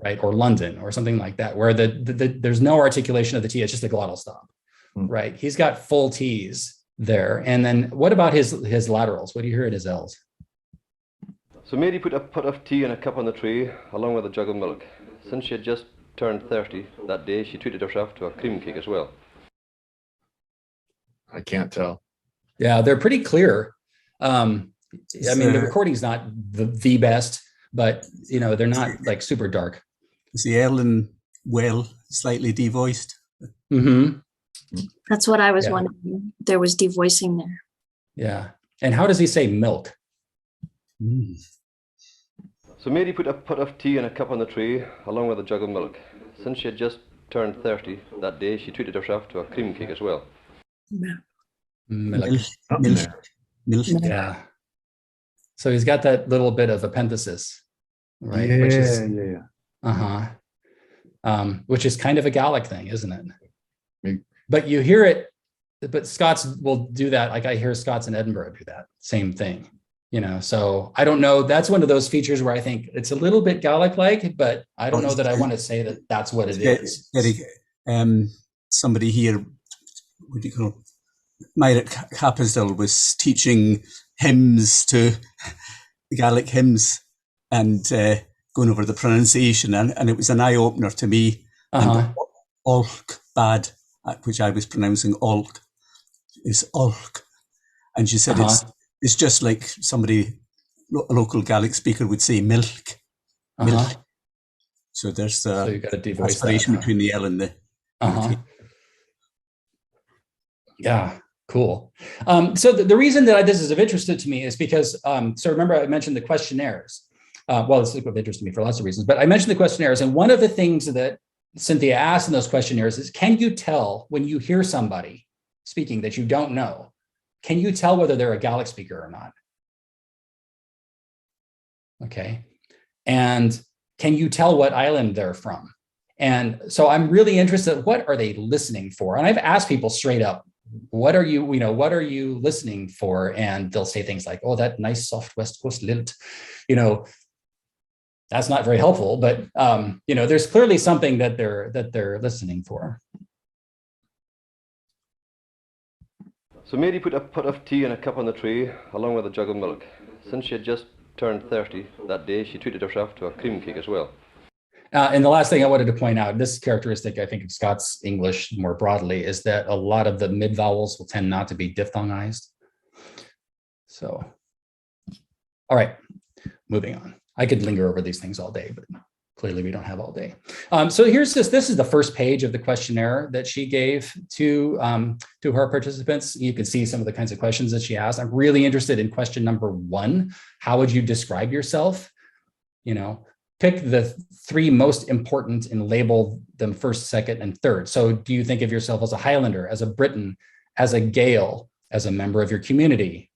Speaker 1: right? Or London or something like that, where there's no articulation of the T, it's just a glottal stop, right? He's got full T's there. And then what about his laterals? What do you hear at his L's?
Speaker 6: So Mary put a pot of tea and a cup on the tray, along with a jug of milk. Since she had just turned 30 that day, she treated herself to a cream cake as well.
Speaker 3: I can't tell.
Speaker 1: Yeah, they're pretty clear. I mean, the recording's not the best, but they're not like super dark.
Speaker 7: Is the L in well slightly devoiced?
Speaker 8: That's what I was wondering. There was devoicing there.
Speaker 1: Yeah. And how does he say milk?
Speaker 6: So Mary put a pot of tea and a cup on the tray, along with a jug of milk. Since she had just turned 30 that day, she treated herself to a cream cake as well.
Speaker 1: Milk.
Speaker 7: Milk.
Speaker 1: Yeah. So he's got that little bit of epenthesis, right? Which is kind of a Gaelic thing, isn't it? But you hear it, but Scots will do that. Like I hear Scots in Edinburgh do that same thing, so I don't know. That's one of those features where I think it's a little bit Gaelic-like, but I don't know that I want to say that that's what it is.
Speaker 7: Somebody here, what do you call it? Myrick Capisdale was teaching hymns to the Gaelic hymns and going over the pronunciation, and it was an eye-opener to me. Olk, bad, which I was pronouncing Olk, is Olk. And she said it's just like somebody, a local Gaelic speaker would say milk. Milk. So there's
Speaker 1: so you got to devoice
Speaker 7: aspiration between the L and the K.
Speaker 1: Yeah, cool. So the reason that this is of interest to me is because, so remember I mentioned the questionnaires. Well, it's of interest to me for lots of reasons, but I mentioned the questionnaires. And one of the things that Cynthia asked in those questionnaires is, can you tell when you hear somebody speaking that you don't know, can you tell whether they're a Gaelic speaker or not? Okay. And can you tell what island they're from? And so I'm really interested, what are they listening for? And I've asked people straight up, what are you listening for? And they'll say things like, oh, that nice soft West Coast lilt, that's not very helpful, but there's clearly something that they're listening for.
Speaker 6: So Mary put a pot of tea and a cup on the tray, along with a jug of milk. Since she had just turned 30 that day, she treated herself to a cream cake as well.
Speaker 1: And the last thing I wanted to point out, this characteristic, I think, of Scots English more broadly, is that a lot of the mid-vowels will tend not to be diphthongized. So, all right, moving on. I could linger over these things all day, but clearly we don't have all day. So here's this is the first page of the questionnaire that she gave to her participants. You can see some of the kinds of questions that she asked. I'm really interested in question number 1. How would you describe yourself? Pick the 3 most important and label them first, second, and third. So do you think of yourself as a Highlander, as a Briton, as a Gael, as a member of your community?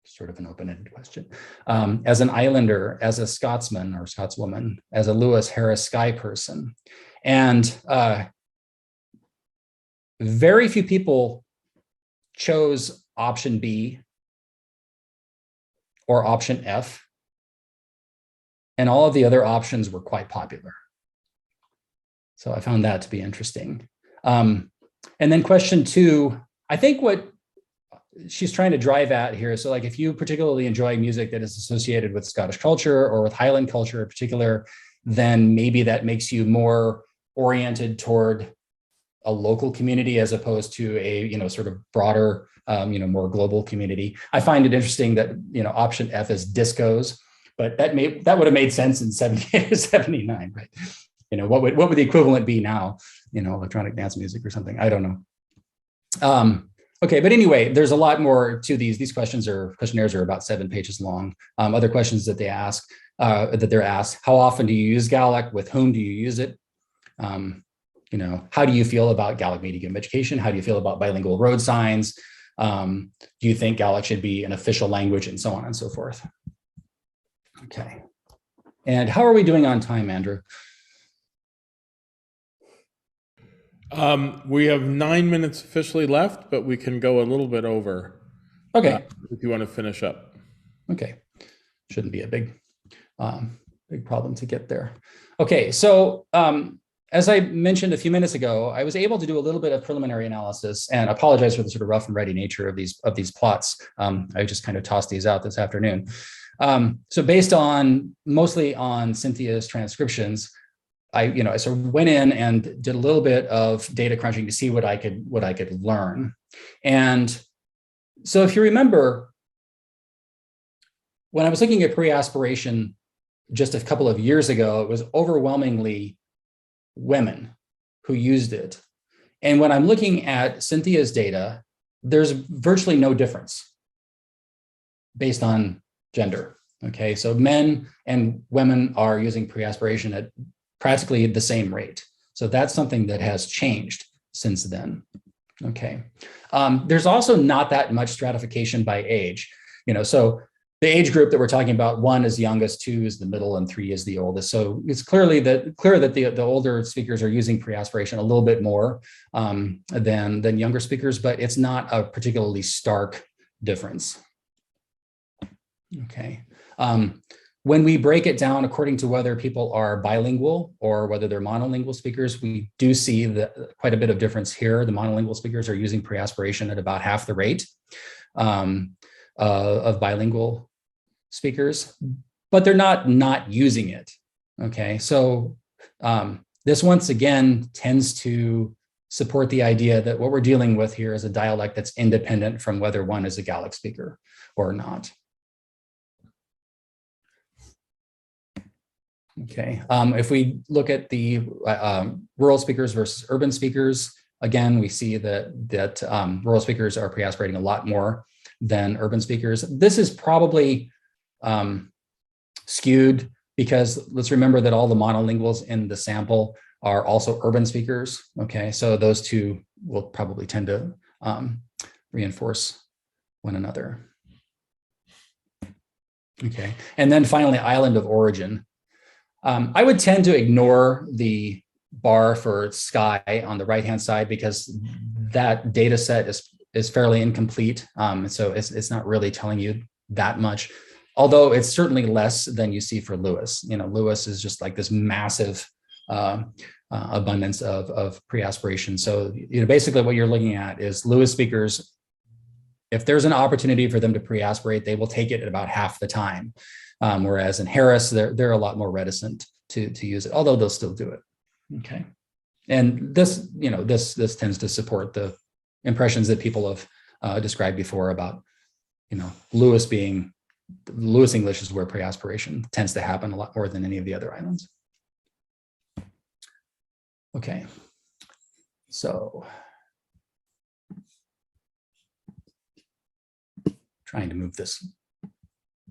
Speaker 1: Sort of an open-ended question. As an Islander, as a Scotsman or Scotswoman, as a Lewis Harris Skye person. And very few people chose option B or option F. And all of the other options were quite popular. So I found that to be interesting. And then question 2, I think what she's trying to drive at here. So like if you particularly enjoy music that is associated with Scottish culture or with Highland culture in particular, then maybe that makes you more oriented toward a local community as opposed to a, sort of broader, more global community. I find it interesting that, option F is discos. But that would have made sense in 78 or 79, right? What would the equivalent be now? Electronic dance music or something. I don't know. Okay, but anyway, there's a lot more to these. These questionnaires are about 7 pages long. Other questions that they're asked: how often do you use Gaelic? With whom do you use it? How do you feel about Gaelic medium education? How do you feel about bilingual road signs? Do you think Gaelic should be an official language, and so on and so forth? Okay. And how are we doing on time, Andrew?
Speaker 9: We have 9 minutes officially left, but we can go a little bit over.
Speaker 1: Okay.
Speaker 9: If you want to finish up.
Speaker 1: Okay. Shouldn't be a big problem to get there. Okay. So as I mentioned a few minutes ago, I was able to do a little bit of preliminary analysis, and apologize for the sort of rough and ready nature of these plots. I just kind of tossed these out this afternoon. So based mostly on Cynthia's transcriptions, I sort of went in and did a little bit of data crunching to see what I could learn. And so if you remember, when I was looking at pre-aspiration just a couple of years ago, it was overwhelmingly women who used it. And when I'm looking at Cynthia's data, there's virtually no difference based on gender. Okay, so men and women are using pre-aspiration at practically the same rate. So that's something that has changed since then. Okay, there's also not that much stratification by age. So the age group that we're talking about, 1 is youngest, 2 is the middle, and 3 is the oldest. So it's clear that the older speakers are using pre-aspiration a little bit more than younger speakers, but it's not a particularly stark difference. Okay. When we break it down according to whether people are bilingual or whether they're monolingual speakers, we do see quite a bit of difference here. The monolingual speakers are using pre-aspiration at about half the rate of bilingual speakers, but they're not using it. Okay, so this once again tends to support the idea that what we're dealing with here is a dialect that's independent from whether one is a Gaelic speaker or not. Okay, if we look at the rural speakers versus urban speakers, again, we see that rural speakers are pre-aspirating a lot more than urban speakers. This is probably skewed because let's remember that all the monolinguals in the sample are also urban speakers. Okay, so those two will probably tend to reinforce one another. Okay, and then finally, island of origin. I would tend to ignore the bar for sky on the right-hand side because that data set is fairly incomplete. So it's not really telling you that much, although it's certainly less than you see for Lewis. Lewis is just like this massive abundance of pre-aspiration. So basically what you're looking at is Lewis speakers, if there's an opportunity for them to pre-aspirate, they will take it at about half the time. Whereas in Harris, they're a lot more reticent to use it, although they'll still do it. Okay. And this tends to support the impressions that people have described before about, Lewis English is where pre-aspiration tends to happen a lot more than any of the other islands. Okay. So trying to move this,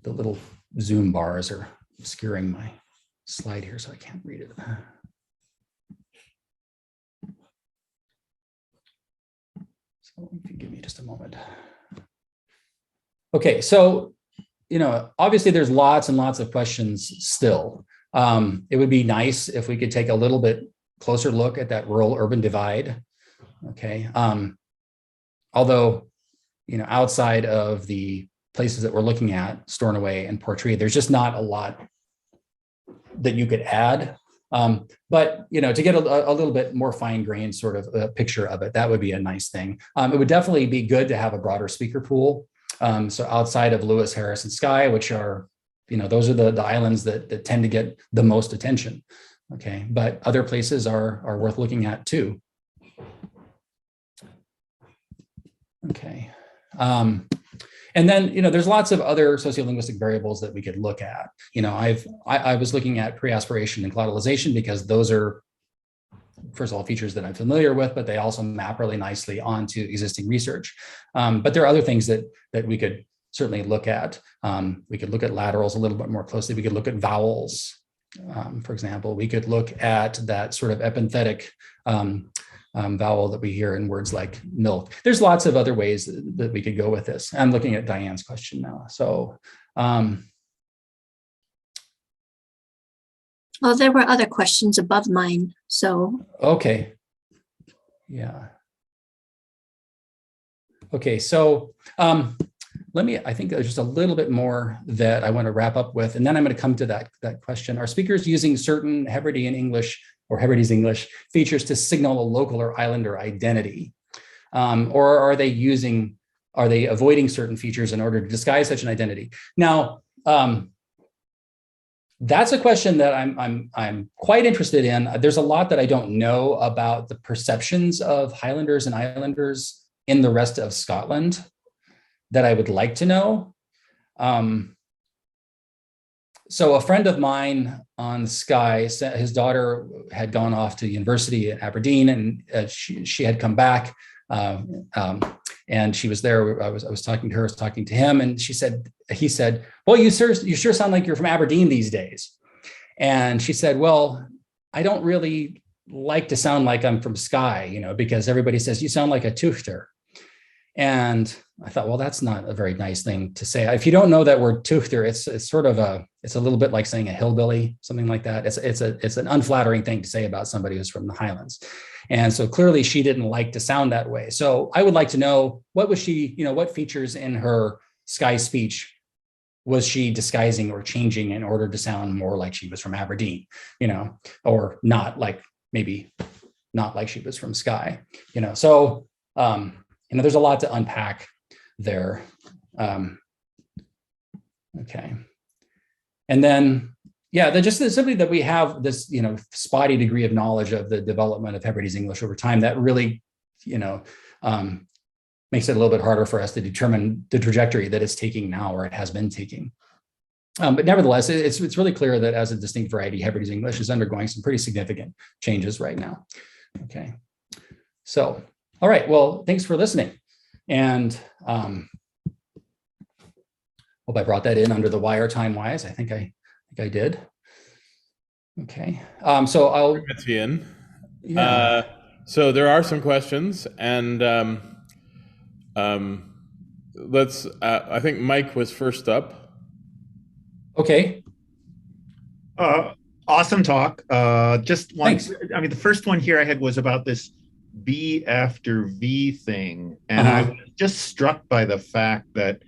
Speaker 1: the little zoom bars are obscuring my slide here, so I can't read it. So if you give me just a moment. Okay, so, obviously there's lots and lots of questions still. It would be nice if we could take a little bit closer look at that rural-urban divide, okay? Although, outside of the places that we're looking at, Stornoway and Portree, there's just not a lot that you could add. But to get a little bit more fine-grained sort of a picture of it, that would be a nice thing. It would definitely be good to have a broader speaker pool. So outside of Lewis, Harris, and Skye, which are, those are the islands that tend to get the most attention. Okay, but other places are worth looking at too. Okay. And then, there's lots of other sociolinguistic variables that we could look at. I was looking at pre-aspiration and glottalization because those are, first of all, features that I'm familiar with, but they also map really nicely onto existing research. But there are other things that we could certainly look at. We could look at laterals a little bit more closely. We could look at vowels, for example. We could look at that sort of epenthetic vowel that we hear in words like milk. There's lots of other ways that we could go with this. I'm looking at Diane's question now. So,
Speaker 8: well, there were other questions above mine, so.
Speaker 1: Okay. Yeah. Okay, so I think there's just a little bit more that I want to wrap up with, and then I'm going to come to that question. Are speakers using certain Hebridean English or Hebrides English features to signal a local or islander identity? Or are they avoiding certain features in order to disguise such an identity? Now, that's a question that I'm quite interested in. There's a lot that I don't know about the perceptions of Highlanders and Islanders in the rest of Scotland that I would like to know. So a friend of mine on Skye, his daughter had gone off to university at Aberdeen, and she had come back, and she was there. I was talking to her, I was talking to him, and he said, "Well, you sure sound like you're from Aberdeen these days." And she said, "Well, I don't really like to sound like I'm from Skye, because everybody says you sound like a Tuchter." And I thought, well, that's not a very nice thing to say. If you don't know that word Tuchter, it's sort of it's a little bit like saying a hillbilly, something like that. It's an unflattering thing to say about somebody who's from the Highlands. And so clearly she didn't like to sound that way. So I would like to know, what was she, what features in her Skye speech was she disguising or changing in order to sound more like she was from Aberdeen, or maybe not like she was from Skye, so, there's a lot to unpack there. Okay. And then, just simply that we have this, spotty degree of knowledge of the development of Hebrides English over time that really, makes it a little bit harder for us to determine the trajectory that it's taking now, or it has been taking. But nevertheless, it's really clear that as a distinct variety, Hebrides English is undergoing some pretty significant changes right now. Okay. So, all right, well, thanks for listening. And hope I brought that in under the wire time-wise. I think I did. Okay, so I'll
Speaker 9: It's in.
Speaker 1: Yeah.
Speaker 9: So there are some questions, and let's. I think Mike was first up.
Speaker 1: Okay.
Speaker 3: Awesome talk. Just one.
Speaker 1: Thanks.
Speaker 3: I mean, the first one here I had was about this B after V thing, and I was just struck by the fact that,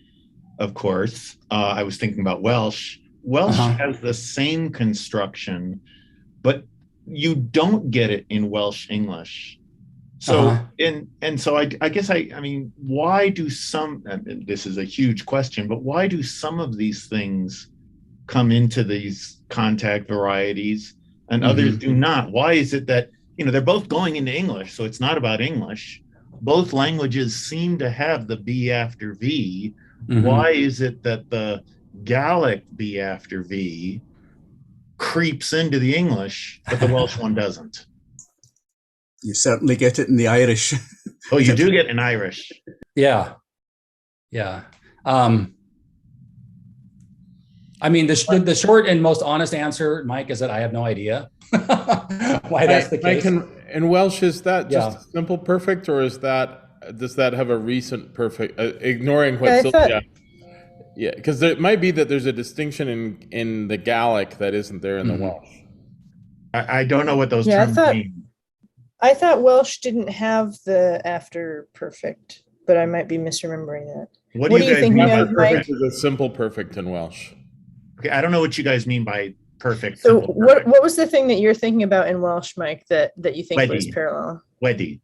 Speaker 3: of course, I was thinking about Welsh. Welsh has the same construction, but you don't get it in Welsh English. So I guess I mean, why do some? And this is a huge question, but why do some of these things come into these contact varieties and others do not? Why is it that, they're both going into English, so it's not about English. Both languages seem to have the B after V. Why is it that the Gaelic B after V creeps into the English, but the Welsh one doesn't?
Speaker 7: You certainly get it in the Irish.
Speaker 3: Oh, you do get in Irish.
Speaker 1: Yeah. I mean, the short and most honest answer, Mike, is that I have no idea why that's the case.
Speaker 9: In Welsh, is that just a simple perfect, or does that have a recent perfect? Ignoring what Sylvia, because it might be that there's a distinction in the Gaelic that isn't there in the Welsh.
Speaker 3: I don't know what those terms mean.
Speaker 4: I thought Welsh didn't have the after perfect, but I might be misremembering that.
Speaker 3: What do you think?
Speaker 9: Perfect is a simple perfect in Welsh.
Speaker 3: Okay, I don't know what you guys mean by perfect.
Speaker 4: So what was the thing that you're thinking about in Welsh, Mike, that you think was parallel?
Speaker 3: Wedi.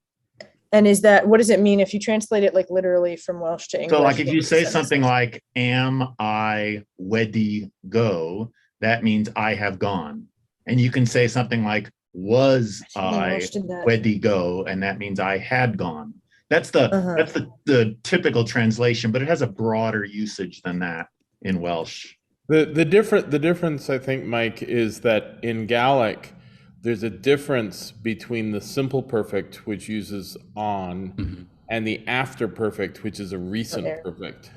Speaker 4: And what does it mean if you translate it like literally from Welsh to English?
Speaker 3: So like if you say something like, am I wedi go, that means I have gone. And you can say something like, was I wedi go, and that means I had gone. That's the typical translation, but it has a broader usage than that in Welsh.
Speaker 9: The difference, I think, Mike, is that in Gaelic, there's a difference between the simple perfect, which uses on, and the after perfect, which is a recent perfect.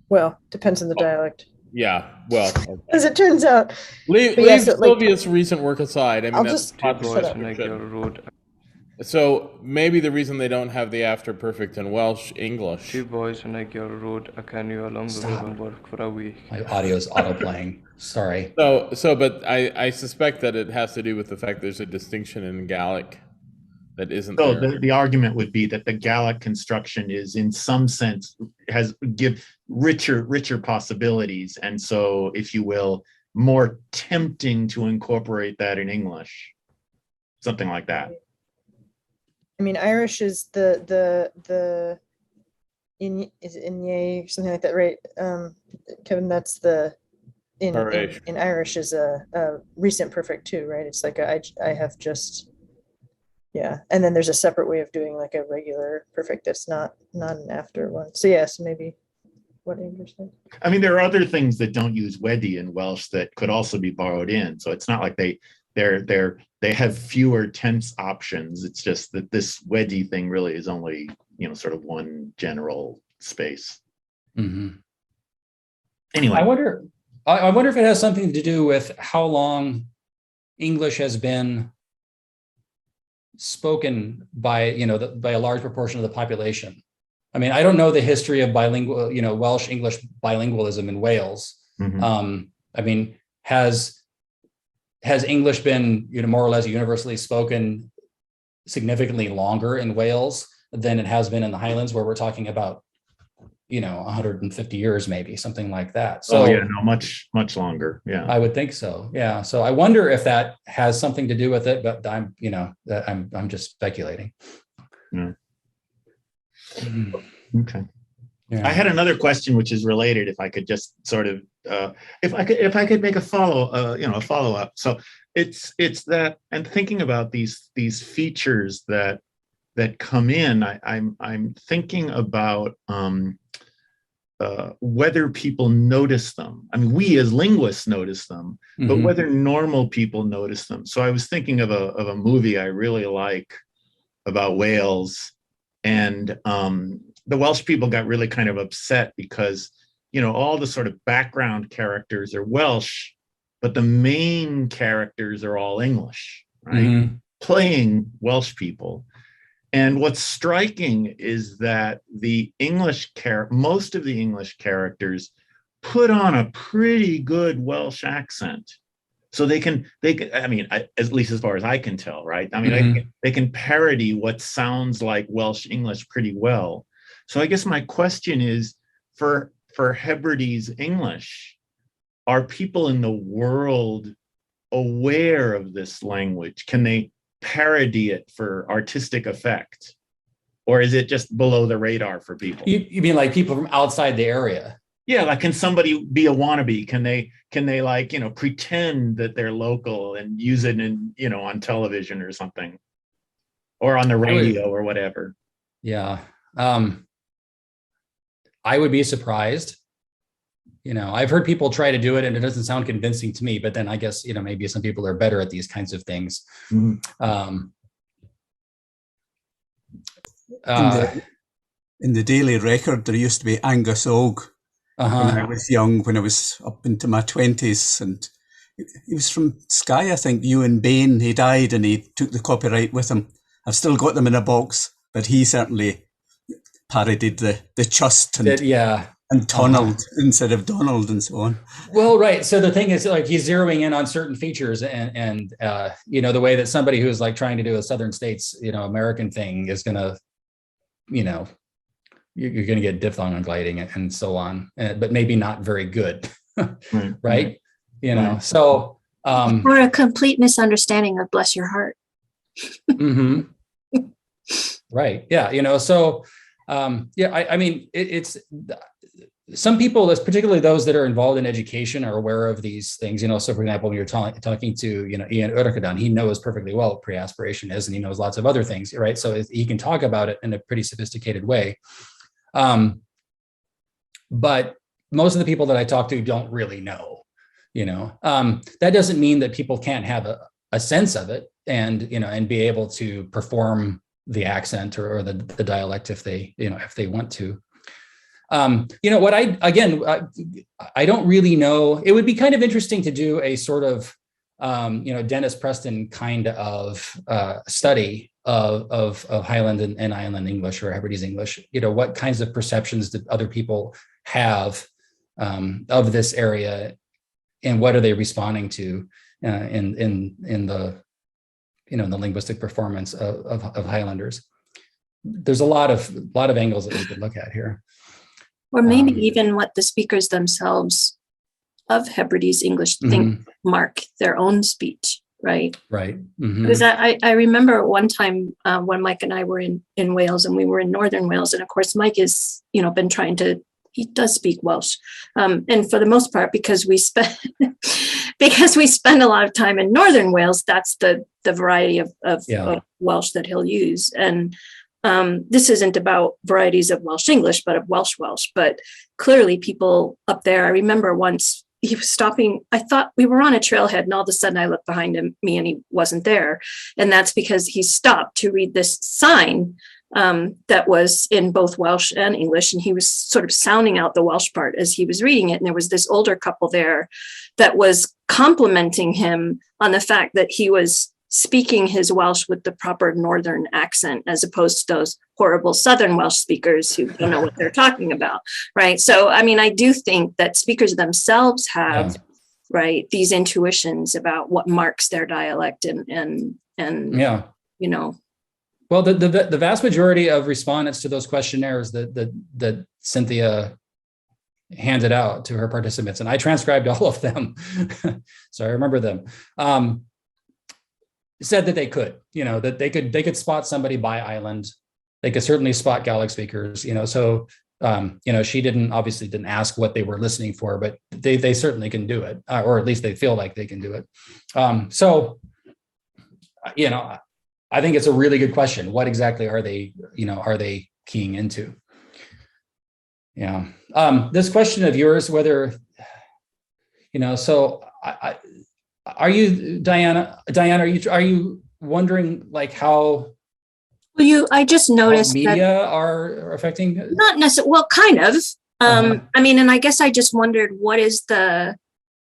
Speaker 4: Well, depends on the dialect.
Speaker 9: Yeah, well,
Speaker 4: as it turns out.
Speaker 9: Leave Sylvia's recent work aside. I mean, that's so maybe the reason they don't have the after perfect in Welsh English.
Speaker 2: 2 boys and a girl rode a canoe along the river and work for a week.
Speaker 1: My audio's auto-playing. Sorry.
Speaker 9: But I suspect that it has to do with the fact there's a distinction in Gaelic that isn't there.
Speaker 3: So the argument would be that the Gaelic construction is, in some sense, give richer possibilities, and so, if you will, more tempting to incorporate that in English, something like that.
Speaker 4: I mean, Irish is is it Inye or something like that, right? Kevin, that's in Irish is a recent perfect too, right? It's like I have just, and then there's a separate way of doing like a regular perfect that's not an after one. So yes, maybe what Andrew said.
Speaker 3: I mean, there are other things that don't use wedi in Welsh that could also be borrowed in. So it's not like they have fewer tense options. It's just that this wedi thing really is only, sort of one general space. Anyway,
Speaker 1: I wonder if it has something to do with how long English has been spoken by by a large proportion of the population. I mean, I don't know the history of bilingual, Welsh English bilingualism in Wales. I mean, has English been, more or less universally spoken significantly longer in Wales than it has been in the Highlands, where we're talking about, 150 years, maybe something like that. So
Speaker 3: much longer. Yeah,
Speaker 1: I would think so. Yeah. So I wonder if that has something to do with it, but I'm just speculating.
Speaker 3: Yeah. Okay. Yeah. I had another question which is related. If I could just sort of, if I could make a follow up. So it's that, and thinking about these features that come in, I'm thinking about whether people notice them. I mean, we as linguists notice them, but whether normal people notice them. So I was thinking of a movie I really like about Wales, and the Welsh people got really kind of upset because, all the sort of background characters are Welsh, but the main characters are all English, right? Playing Welsh people. And what's striking is that most of the English characters put on a pretty good Welsh accent. So they can, I mean, at least as far as I can tell, right? I mean, they can parody what sounds like Welsh English pretty well. So I guess my question is, for Hebrides English, are people in the world aware of this language? Can they parody it for artistic effect? Or is it just below the radar for people?
Speaker 1: You mean like people from outside the area?
Speaker 3: Yeah, like, can somebody be a wannabe? Can they like, you know, pretend that they're local and use it in, you know, on television or something, or on the radio or whatever?
Speaker 1: Yeah. I would be surprised. You know, I've heard people try to do it and it doesn't sound convincing to me, but then I guess, you know, maybe some people are better at these kinds of things.
Speaker 7: In the Daily Record, there used to be Angus Og when I was young, when I was up into my 20s, and he was from Skye, I think, Ewan Bain. He died and he took the copyright with him. I've still got them in a box, but he certainly parodied the chust and Donald instead of Donald and so on.
Speaker 1: Well, right. So the thing is, like, he's zeroing in on certain features, and you know, the way that somebody who's like trying to do a Southern States, you know, American thing is going to, you know, you're going to get diphthong on gliding and so on, but maybe not very good, right? You know, so
Speaker 8: or a complete misunderstanding of "bless your heart."
Speaker 1: Right. Yeah. You know, so I mean, it's some people, particularly those that are involved in education, are aware of these things. You know, so for example, when you're talking to, you know, Ian Urakadan, he knows perfectly well what pre-aspiration is, and he knows lots of other things, right? So he can talk about it in a pretty sophisticated way. But most of the people that I talk to don't really know, you know. That doesn't mean that people can't have a sense of it and, you know, and be able to perform the accent or the dialect if they, you know, if they want to. You know, what I don't really know. It would be kind of interesting to do a sort of, you know, Dennis Preston kind of study of Highland and Island English or Hebrides English. You know, what kinds of perceptions did other people have of this area, and what are they responding to in the, you know, in the linguistic performance of Highlanders? There's a lot of angles that we could look at here.
Speaker 8: Or maybe even what the speakers themselves of Hebrides English think mark their own speech, right?
Speaker 1: Right.
Speaker 8: Because I remember one time when Mike and I were in Wales, and we were in Northern Wales, and of course Mike is, you know, been trying to, he does speak Welsh, and for the most part, because we spend a lot of time in Northern Wales, that's the variety of Welsh that he'll use. And this isn't about varieties of Welsh English, but of Welsh. But clearly people up there, I remember once he was stopping, I thought we were on a trailhead, and all of a sudden I looked behind me and he wasn't there. And that's because he stopped to read this sign that was in both Welsh and English. And he was sort of sounding out the Welsh part as he was reading it. And there was this older couple there that was complimenting him on the fact that he was speaking his Welsh with the proper Northern accent, as opposed to those horrible Southern Welsh speakers who don't know what they're talking about, right? So, I mean, I do think that speakers themselves have, right, these intuitions about what marks their dialect and you know.
Speaker 1: Well, the vast majority of respondents to those questionnaires that Cynthia handed out to her participants, and I transcribed all of them, so I remember them, said that they could, you know, that they could spot somebody by island. They could certainly spot Gaelic speakers, you know. So, you know, she obviously didn't ask what they were listening for, but they certainly can do it, or at least they feel like they can do it. So, you know, I think it's a really good question. What exactly are they keying into? Yeah. This question of yours, whether, you know, so are you, Diana, are you wondering like how?
Speaker 8: Well, I just noticed
Speaker 1: media
Speaker 8: that
Speaker 1: are affecting?
Speaker 8: Not necessarily, well, kind of. I mean, and I guess I just wondered what is the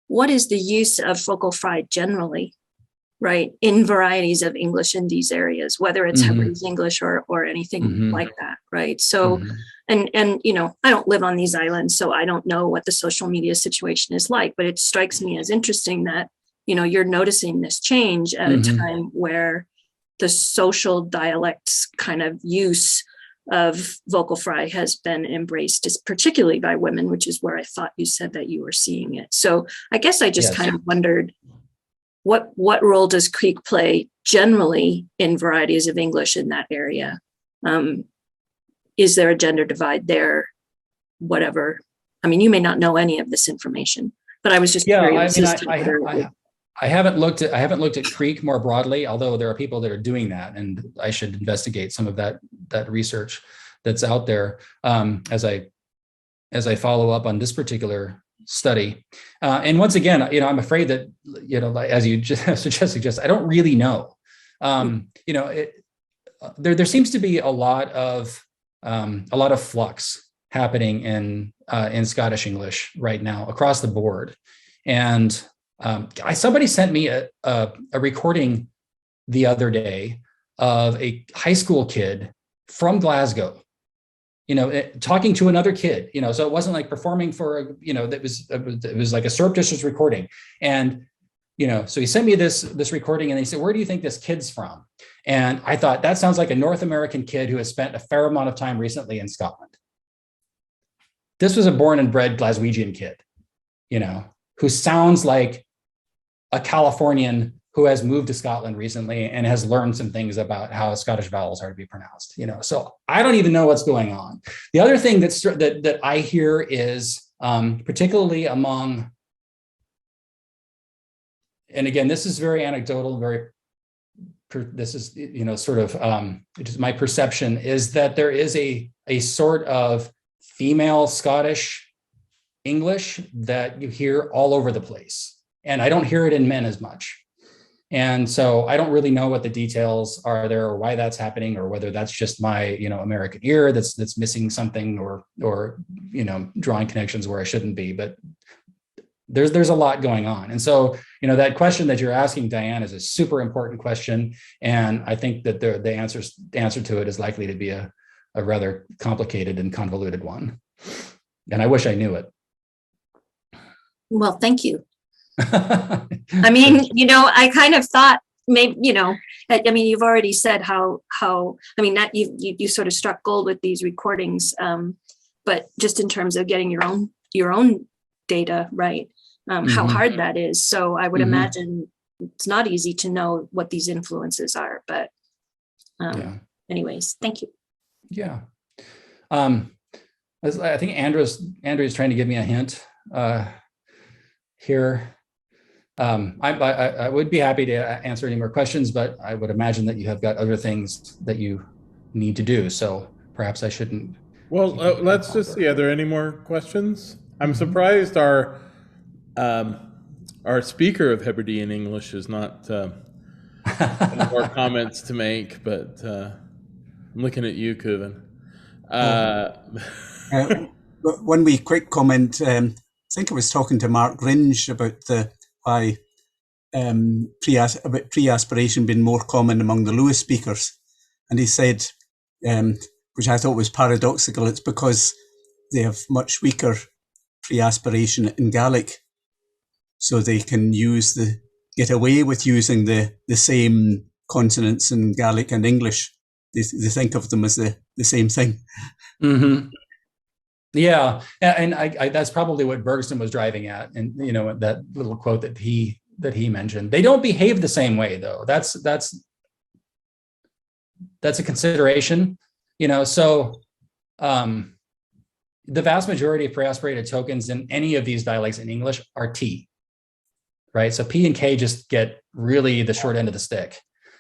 Speaker 8: use of focal fry generally, right, in varieties of English in these areas, whether it's Hebrides English or anything like that, right? So, and you know, I don't live on these islands, so I don't know what the social media situation is like, but it strikes me as interesting that, you're noticing this change at a time where the social dialects kind of use of vocal fry has been embraced, particularly by women, which is where I thought you said that you were seeing it. So I guess I just kind of wondered, what role does Creek play generally in varieties of English in that area? Is there a gender divide there? Whatever. I mean, you may not know any of this information, but I was just curious.
Speaker 1: I haven't looked at Creek more broadly, although there are people that are doing that, and I should investigate some of that research that's out there as I follow up on this particular study. And once again, I'm afraid that as you just suggest, I don't really know. There seems to be a lot of flux happening in Scottish English right now across the board, and somebody sent me a recording the other day of a high school kid from Glasgow, talking to another kid, so it wasn't like performing for, it was like a surreptitious recording. And, so he sent me this recording and he said, "Where do you think this kid's from?" And I thought, that sounds like a North American kid who has spent a fair amount of time recently in Scotland. This was a born and bred Glaswegian kid, who sounds like a Californian who has moved to Scotland recently and has learned some things about how Scottish vowels are to be pronounced. So I don't even know what's going on. The other thing that I hear is particularly among, and again, this is very anecdotal, this is just my perception, is that there is a sort of female Scottish English that you hear all over the place. And I don't hear it in men as much. And so I don't really know what the details are there or why that's happening, or whether that's just my, American ear that's missing something, or drawing connections where I shouldn't be. But there's a lot going on. And so, that question that you're asking, Diane, is a super important question. And I think that the answer to it is likely to be a rather complicated and convoluted one. And I wish I knew it.
Speaker 8: Well, thank you. I mean, I kind of thought maybe, you've already said how that you sort of struck gold with these recordings, but just in terms of getting your own data right, how hard that is. So I would imagine it's not easy to know what these influences are, but anyways, thank you. Yeah.
Speaker 1: I think Andrew's trying to give me a hint here. I would be happy to answer any more questions, but I would imagine that you have got other things that you need to do. So perhaps I shouldn't.
Speaker 9: Well, let's just see. Are there any more questions? I'm surprised our speaker of Hebridean English is not more comments to make, but I'm looking at you, Kevin.
Speaker 7: One wee quick comment. I think I was talking to Mark Gringe about why pre-aspiration being more common among the Lewis speakers, and he said, which I thought was paradoxical, it's because they have much weaker pre-aspiration in Gaelic, so they can get away with using the same consonants in Gaelic and English. They think of them as the same thing.
Speaker 1: Mm-hmm. Yeah, and I that's probably what Bergson was driving at, and that little quote that he mentioned. They don't behave the same way, though. That's a consideration, So the vast majority of pre-aspirated tokens in any of these dialects in English are T, right? So P and K just get really the short end of the stick.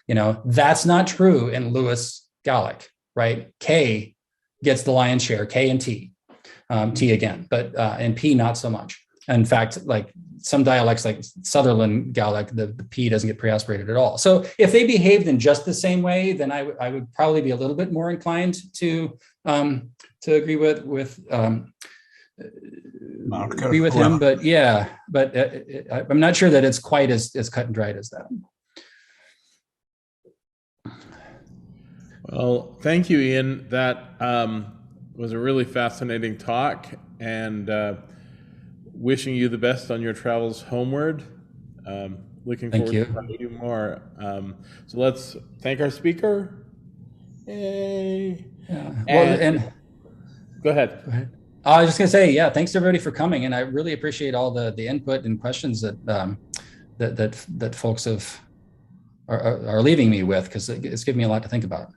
Speaker 1: That's not true in Lewis Gaelic, right? K gets the lion's share, K and T. T again, but and P not so much. In fact, like some dialects like Sutherland Gaelic, the P doesn't get pre-aspirated at all. So if they behaved in just the same way, then I would probably be a little bit more inclined to agree with him. But yeah, but I'm not sure that it's quite as cut and dried as that.
Speaker 9: Well, thank you, Ian. That was a really fascinating talk, and wishing you the best on your travels homeward. Looking
Speaker 1: Thank
Speaker 9: forward
Speaker 1: you.
Speaker 9: to talking to you more. So let's thank our speaker. Yay.
Speaker 1: Yeah. Well, and
Speaker 9: go ahead.
Speaker 1: Go ahead. I was just going to say, yeah, thanks everybody for coming, and I really appreciate all the input and questions that that folks are leaving me with, because it's given me a lot to think about.